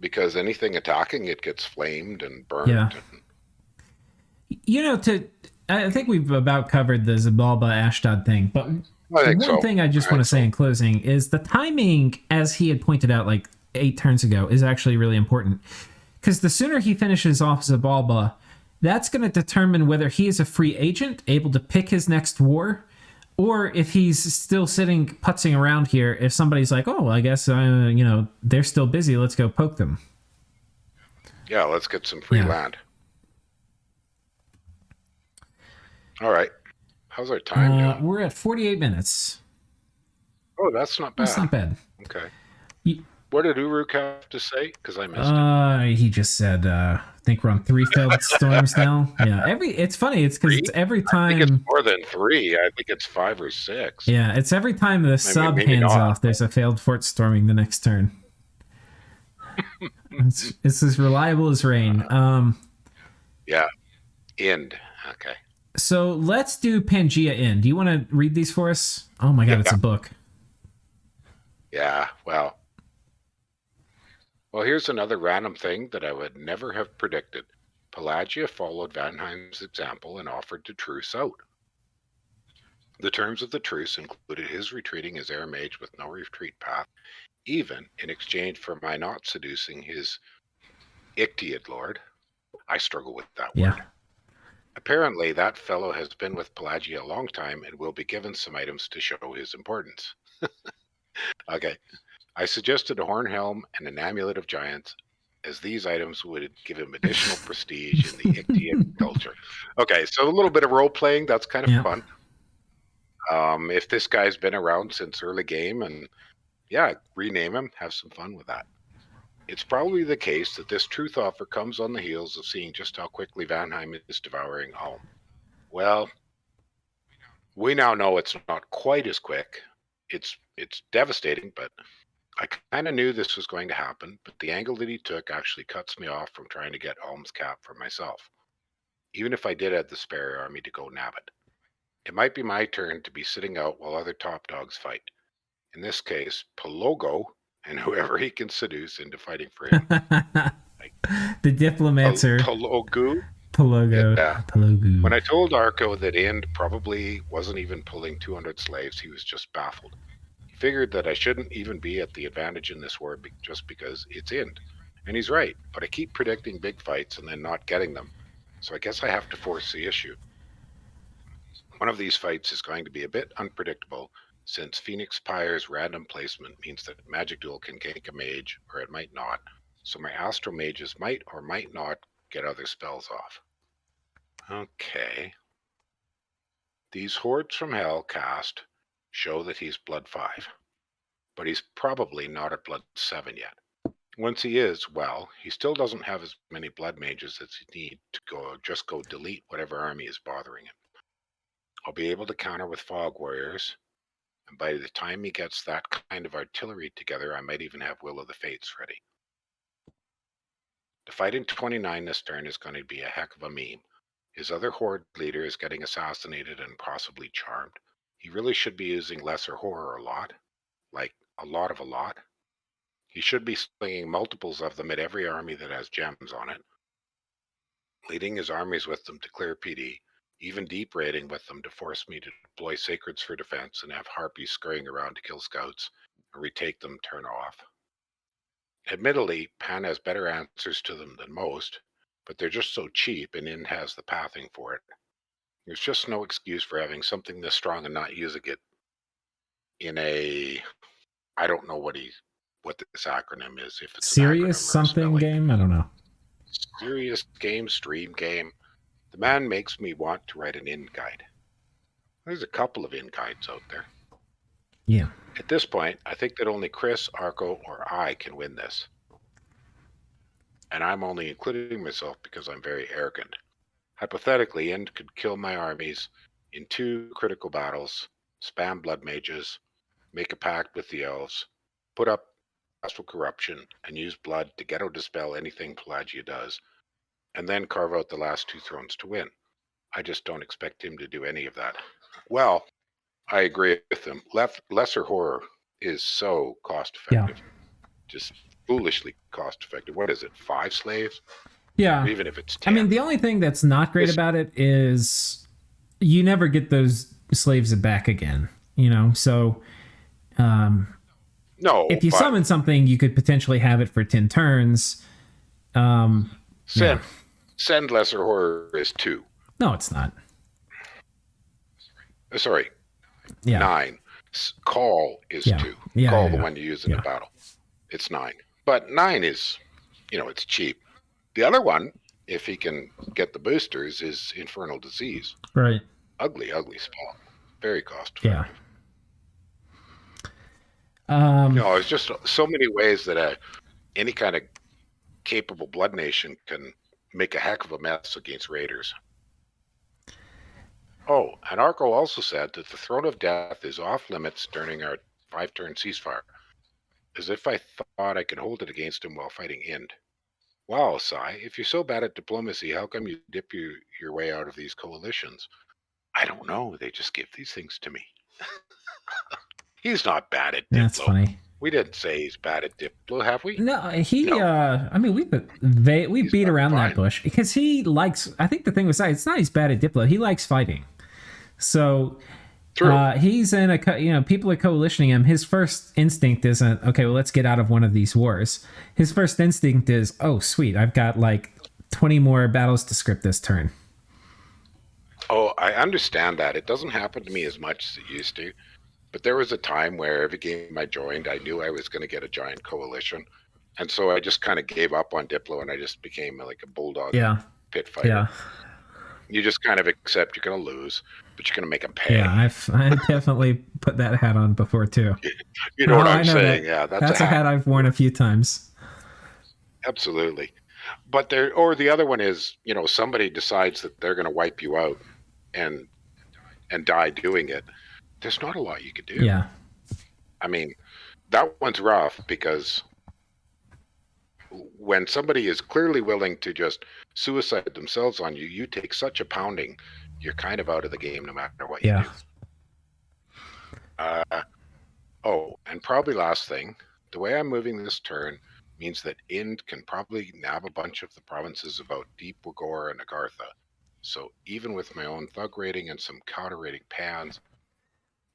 because anything attacking it gets flamed and burned. Yeah. I think we've about covered the Zabalba Ashdod thing, but one thing I just want to say in closing is the timing, as he had pointed out like 8 turns ago, is actually really important. Because the sooner he finishes off Zabalba, that's going to determine whether he is a free agent, able to pick his next war, or if he's still sitting, putzing around here, if somebody's like, oh, I guess, they're still busy, let's go poke them. Yeah, let's get some free land. All right. How's our time now? We're at 48 minutes. Oh, that's not bad. That's not bad. Okay. What did Uruk have to say? Because I missed it. He just said, I think we're on 3 failed storms now. Yeah. It's funny. It's because it's every time. I think it's more than 3. I think it's 5 or 6. Yeah. It's every time the sub hands off, there's a failed fort storming the next turn. it's as reliable as rain. Yeah. End. Okay. So let's do Pangea End. Do you want to read these for us? Oh my God, it's a book. Yeah, well, here's another random thing that I would never have predicted. Pelagia followed Vanheim's example and offered to truce out. The terms of the truce included his retreating as Air Mage with no retreat path, even in exchange for my not seducing his Ictiad Lord. I struggle with that word. Apparently, that fellow has been with Pelagia a long time and will be given some items to show his importance. Okay. I suggested a horn helm and an amulet of giants, as these items would give him additional prestige in the Ictian culture. Okay, so a little bit of role playing, that's kind of Yeah. fun. If this guy's been around since early game, and yeah, rename him, have some fun with that. It's probably the case that this truth offer comes on the heels of seeing just how quickly Vanheim is devouring Ulm. Well, we now know it's not quite as quick. It's devastating, but I kind of knew this was going to happen. But the angle that he took actually cuts me off from trying to get Ulm's cap for myself, even if I did have the spare army to go nab it. It might be my turn to be sitting out while other top dogs fight. In this case, Pologo and whoever he can seduce into fighting for him. The Diplomancer. Pologu? Pologo. Yeah. Pologu. When I told Arco that Ind probably wasn't even pulling 200 slaves, he was just baffled. He figured that I shouldn't even be at the advantage in this war just because it's Ind. And he's right, but I keep predicting big fights and then not getting them. So I guess I have to force the issue. One of these fights is going to be a bit unpredictable, since Phoenix Pyre's random placement means that Magic Duel can gank a mage, or it might not. So my Astral Mages might or might not get other spells off. Okay. These Hordes from Hell cast show that he's Blood 5, but he's probably not at Blood 7 yet. Once he is, well, he still doesn't have as many Blood Mages as he needs to go delete whatever army is bothering him. I'll be able to counter with Fog Warriors, and by the time he gets that kind of artillery together, I might even have Will of the Fates ready. The fight in 29 this turn is going to be a heck of a meme. His other Horde leader is getting assassinated and possibly charmed. He really should be using Lesser Horror a lot, like a lot of a lot. He should be slinging multiples of them at every army that has gems on it, leading his armies with them to clear PD, even deep raiding with them to force me to deploy Sacreds for defense and have Harpies scurrying around to kill scouts and retake them turn off. Admittedly, Pan has better answers to them than most, but they're just so cheap and Ind has the pathing for it. There's just no excuse for having something this strong and not using it in a, I don't know what this acronym is. If it's serious something game, I don't know. Serious game, stream game. The man makes me want to write an Ind guide. There's a couple of Ind guides out there. Yeah. At this point, I think that only Chris, Arco, or I can win this. And I'm only including myself because I'm very arrogant. Hypothetically, Ind could kill my armies in 2 critical battles, spam Blood Mages, make a pact with the elves, put up Astral Corruption, and use blood to ghetto dispel anything Pelagia does, and then carve out the last 2 thrones to win. I just don't expect him to do any of that. Well, I agree with him. Lesser Horror is so cost effective. Yeah. Just foolishly cost effective. What is it, 5 slaves? Yeah. Or even if it's 10. I mean, the only thing that's not great about it is you never get those slaves back again, So no, if you summon something, you could potentially have it for 10 turns. Send Lesser Horror is 2. No, it's not. Sorry. Yeah. 9. Call is 2. Yeah, Call the one you use in a battle. It's 9. But 9 is, it's cheap. The other one, if he can get the boosters, is Infernal Disease. Right. Ugly, ugly spell. Very cost Yeah. effective. There's just so many ways that any kind of capable Blood Nation can make a heck of a mess against raiders. Oh, and Arco also said that the Throne of Death is off limits during our 5-turn ceasefire, as if I thought I could hold it against him while fighting Ind. Wow, Sai, if you're so bad at diplomacy, how come you dip your way out of these coalitions? I don't know, they just give these things to me. He's not bad at Diplo. That's funny. We didn't say he's bad at Diplo, have we? No, I mean, we beat around that bush because he likes. I think the thing with Sai, it's not he's bad at Diplo. He likes fighting. So he's in people are coalitioning him. His first instinct isn't, okay, well, let's get out of one of these wars. His first instinct is, oh, sweet, I've got like 20 more battles to script this turn. Oh, I understand that. It doesn't happen to me as much as it used to. But there was a time where every game I joined, I knew I was going to get a giant coalition. And so I just kind of gave up on Diplo, and I just became like a bulldog Yeah. pit fighter. Yeah. You just kind of accept you're going to lose, but you're going to make them pay. Yeah. I definitely put that hat on before too. You know what Oh, I'm I know saying? that. Yeah, That's a hat I've worn a few times. Absolutely. But there, or the other one is, you know, somebody decides that they're going to wipe you out and die doing it. There's not a lot you could do. Yeah. I mean, that one's rough because when somebody is clearly willing to just suicide themselves on you, you take such a pounding, you're kind of out of the game no matter what you Yeah. do. Oh, and probably last thing, the way I'm moving this turn means that Ind can probably nab a bunch of the provinces about Deep Wagor and Agartha. So even with my own thug rating and some counter rating pans,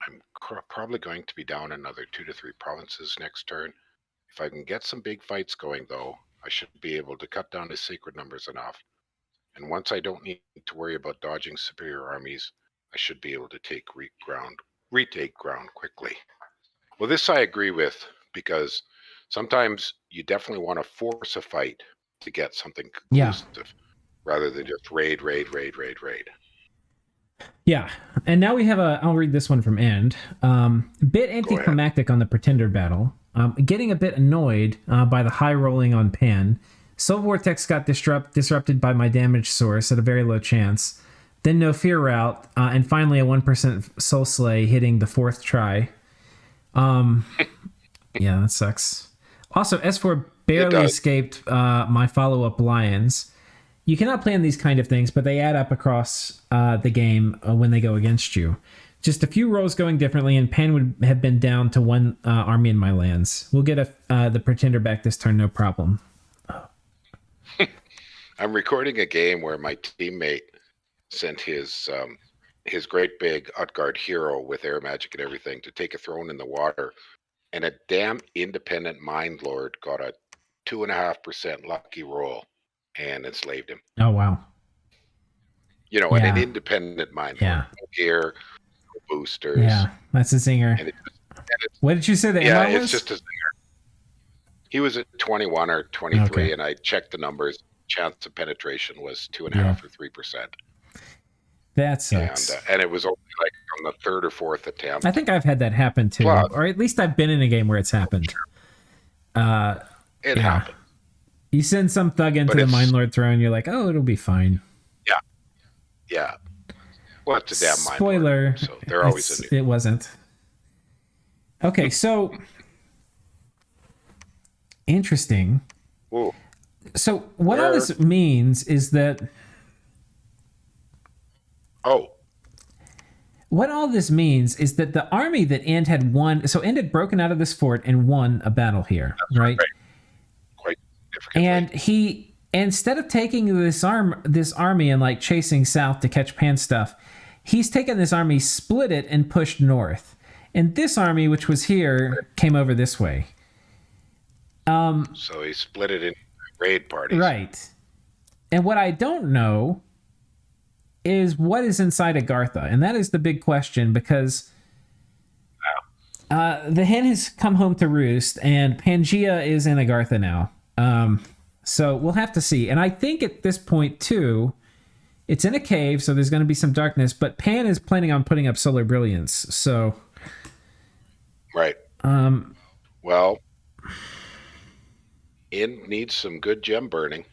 I'm probably going to be down another 2 to 3 provinces next turn. If I can get some big fights going, though, I should be able to cut down his sacred numbers enough. And once I don't need to worry about dodging superior armies, I should be able to retake ground quickly. Well, this I agree with, because sometimes you definitely want to force a fight to get something conclusive rather than just raid. Yeah. And now we have I'll read this one from End. Bit anticlimactic on the Pretender battle. Getting a bit annoyed by the high rolling on Pan. Soul Vortex got disrupted by my damage source at a very low chance. Then no fear route, and finally a 1% Soul Slay hitting the 4th try. Yeah, that sucks. Also, S4 barely escaped my follow-up Lions. You cannot plan these kind of things, but they add up across the game when they go against you. Just a few rolls going differently, and Pan would have been down to 1 army in my lands. We'll get the Pretender back this turn, no problem. I'm recording a game where my teammate sent his great big Utgard hero with air magic and everything to take a throne in the water, and a damn independent mind lord got a 2.5% lucky roll and enslaved him. Oh wow! You know, and an independent mind lord, no gear, no boosters. Yeah, that's a zinger. What did you say the MR was? It's just a zinger. He was at 21 or 23, and I checked the numbers. Chance of penetration was 2.5 or 3%. That sucks. And it was only like on the 3rd or 4th attempt. I think I've had that happen too, or at least I've been in a game where it's happened. It happened. You send some thug into the Mind Lord throne, you're like, oh, it'll be fine. Yeah. Well, it's a damn Mind Spoiler. Lord, so they're always in it. It wasn't. Okay, so interesting. Ooh. So what all this means is that what all this means is that the army that End had won, so End had broken out of this fort and won a battle here, right? Quite significantly. And he, instead of taking this army and like chasing south to catch Pan stuff, he's taken this army, split it, and pushed north. And this army, which was here, came over this way. So he split it in raid parties. Right. And what I don't know is what is inside Agartha. And that is the big question, because the hen has come home to roost and Pangea is in Agartha now. So we'll have to see. And I think at this point, too, it's in a cave, so there's going to be some darkness, but Pan is planning on putting up Solar Brilliance. So... Right. Well... Ind needs some good gem burning.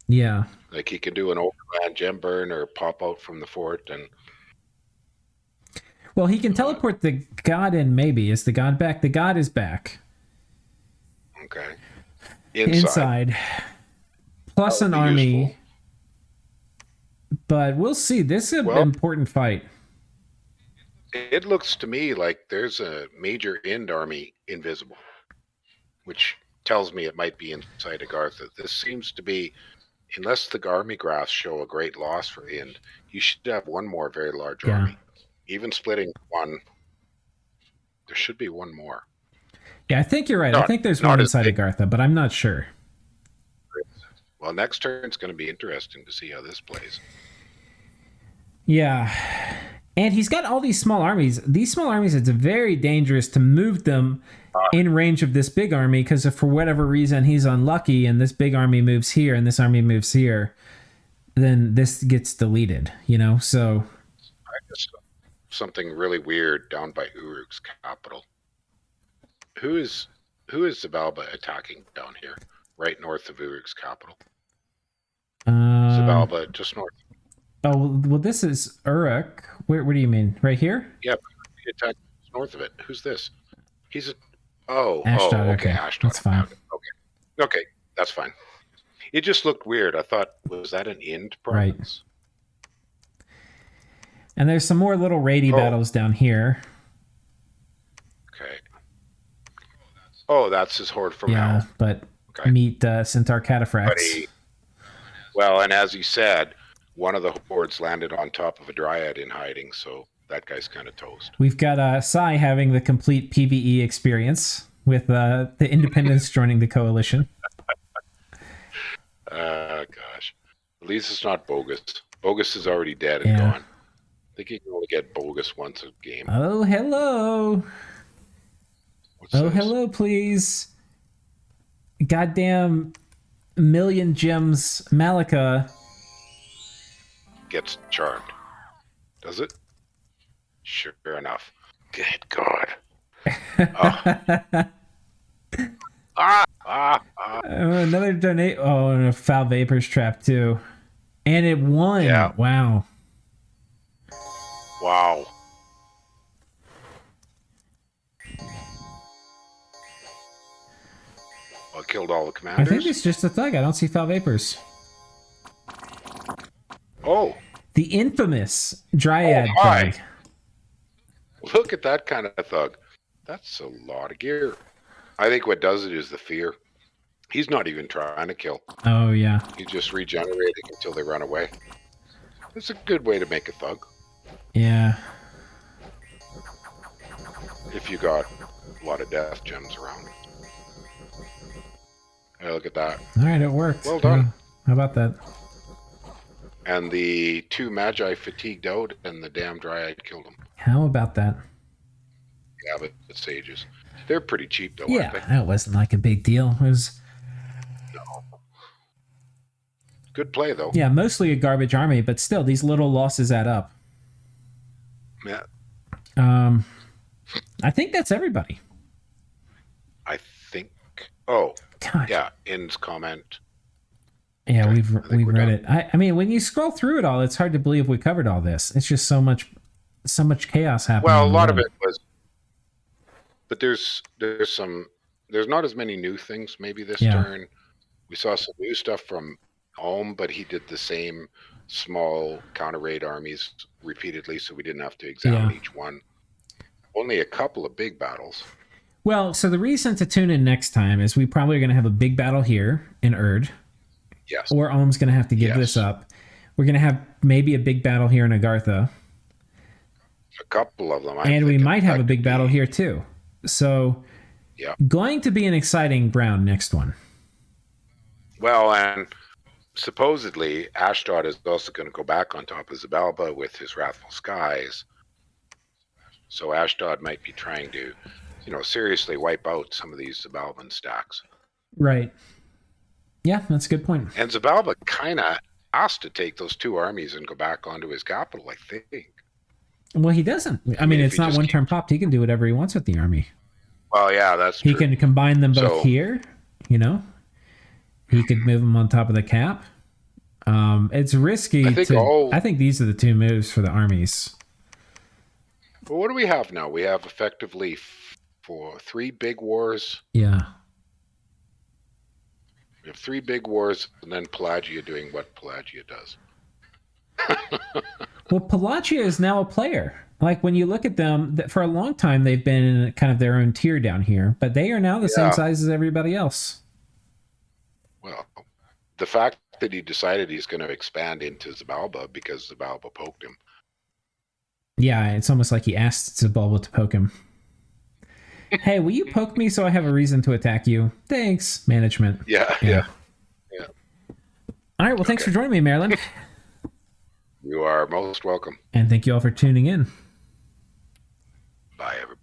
Yeah. Like he can do an overland gem burn or pop out from the fort and... Well, he can teleport the god in, maybe. Is the god back? The god is back. Okay. Inside. Plus an army. Useful. But we'll see. This is an important fight. It looks to me like there's a major Ind army invisible, which... tells me it might be inside Agartha. This seems to be, unless the army graphs show a great loss for Ind, you should have one more very large army. Even splitting one, there should be one more. Yeah, I think you're right. I think there's one inside Agartha, but I'm not sure. Well, next turn's going to be interesting to see how this plays. Yeah. And he's got all these small armies. These small armies, it's very dangerous to move them in range of this big army, because if for whatever reason he's unlucky and this big army moves here and this army moves here, then this gets deleted, you know? So I guess something really weird down by Uruk's capital. Who is Zabalba attacking down here, right north of Uruk's capital? Zabalba, just north. Oh, well, this is Uruk. Where do you mean? Right here? Yep, he attacked north of it. Who's this? He's a... Ashdod, okay, Ashdod. That's fine. Okay, that's fine. It just looked weird. I thought, was that an Ind province? Right. And there's some more little raidy battles down here. Okay. Oh, that's his horde from hell. But meet Centaur Cataphracts. Well, and as he said, one of the hordes landed on top of a dryad in hiding, so that guy's kind of toast. We've got Sai having the complete PvE experience with the Independents joining the coalition. Gosh. At least it's not Bogus. Bogus is already dead and gone. I think you can only get Bogus once a game. Oh, hello. Hello, please. Goddamn million gems Malika. Gets charmed. Does it? Sure enough. Good God. Another donate. Oh, and a Foul Vapors trap too. And it won. Yeah. Wow. Wow. Well, it killed all the commanders. I think it's just a thug. I don't see Foul Vapors. Oh. The infamous Dryad thug. Look at that kind of thug. That's a lot of gear. I think what does it is the fear. He's not even trying to kill. Oh, yeah. He's just regenerating until they run away. It's a good way to make a thug. Yeah. If you got a lot of death gems around. Hey, look at that. All right, it worked. Well done. Yeah. How about that? And the two Magi fatigued out, and the damn Dryad killed them. How about that? Yeah, but the Sages. They're pretty cheap, though, yeah, aren't they? It wasn't like a big deal. It was... No. Good play, though. Yeah, mostly a garbage army, but still, these little losses add up. Yeah. I think that's everybody. I think... Oh, God. yeah, In's comment. Yeah, Okay, we've read it. I mean, when you scroll through it all, it's hard to believe we covered all this. It's just so much chaos happening. Well, a lot of it was, but there's not as many new things maybe this turn. We saw some new stuff from Ulm, but he did the same small counter raid armies repeatedly, so we didn't have to examine each one. Only a couple of big battles. Well, so the reason to tune in next time is we probably are going to have a big battle here in Erd. Yes. Or Ulm's going to have to give this up. We're going to have maybe a big battle here in Agartha. A couple of them. And we might have a big battle here too. So, going to be an exciting round next one. Well, and supposedly Ashdod is also going to go back on top of Zabalba with his Wrathful Skies. So Ashdod might be trying to, seriously wipe out some of these Zabalban stacks. Right. Yeah, that's a good point. And Zabalba kind of asked to take those two armies and go back onto his capital, I think. Well, he doesn't. I mean, it's not one turn popped. He can do whatever he wants with the army. Well, yeah, that's true. He can combine them both here, He could move them on top of the cap. It's risky. I think these are the two moves for the armies. Well, what do we have now? We have effectively for 3 big wars. Yeah. We have 3 big wars, and then Pelagia doing what Pelagia does. Well, Pelagia is now a player. Like, when you look at them, for a long time, they've been in kind of their own tier down here, but they are now the same size as everybody else. Well, the fact that he decided he's going to expand into Zabalba because Zabalba poked him. Yeah, it's almost like he asked Zabalba to poke him. Hey, will you poke me so I have a reason to attack you? Thanks, management. Yeah. All right, well, thanks for joining me, Marilyn. You are most welcome. And thank you all for tuning in. Bye, everyone.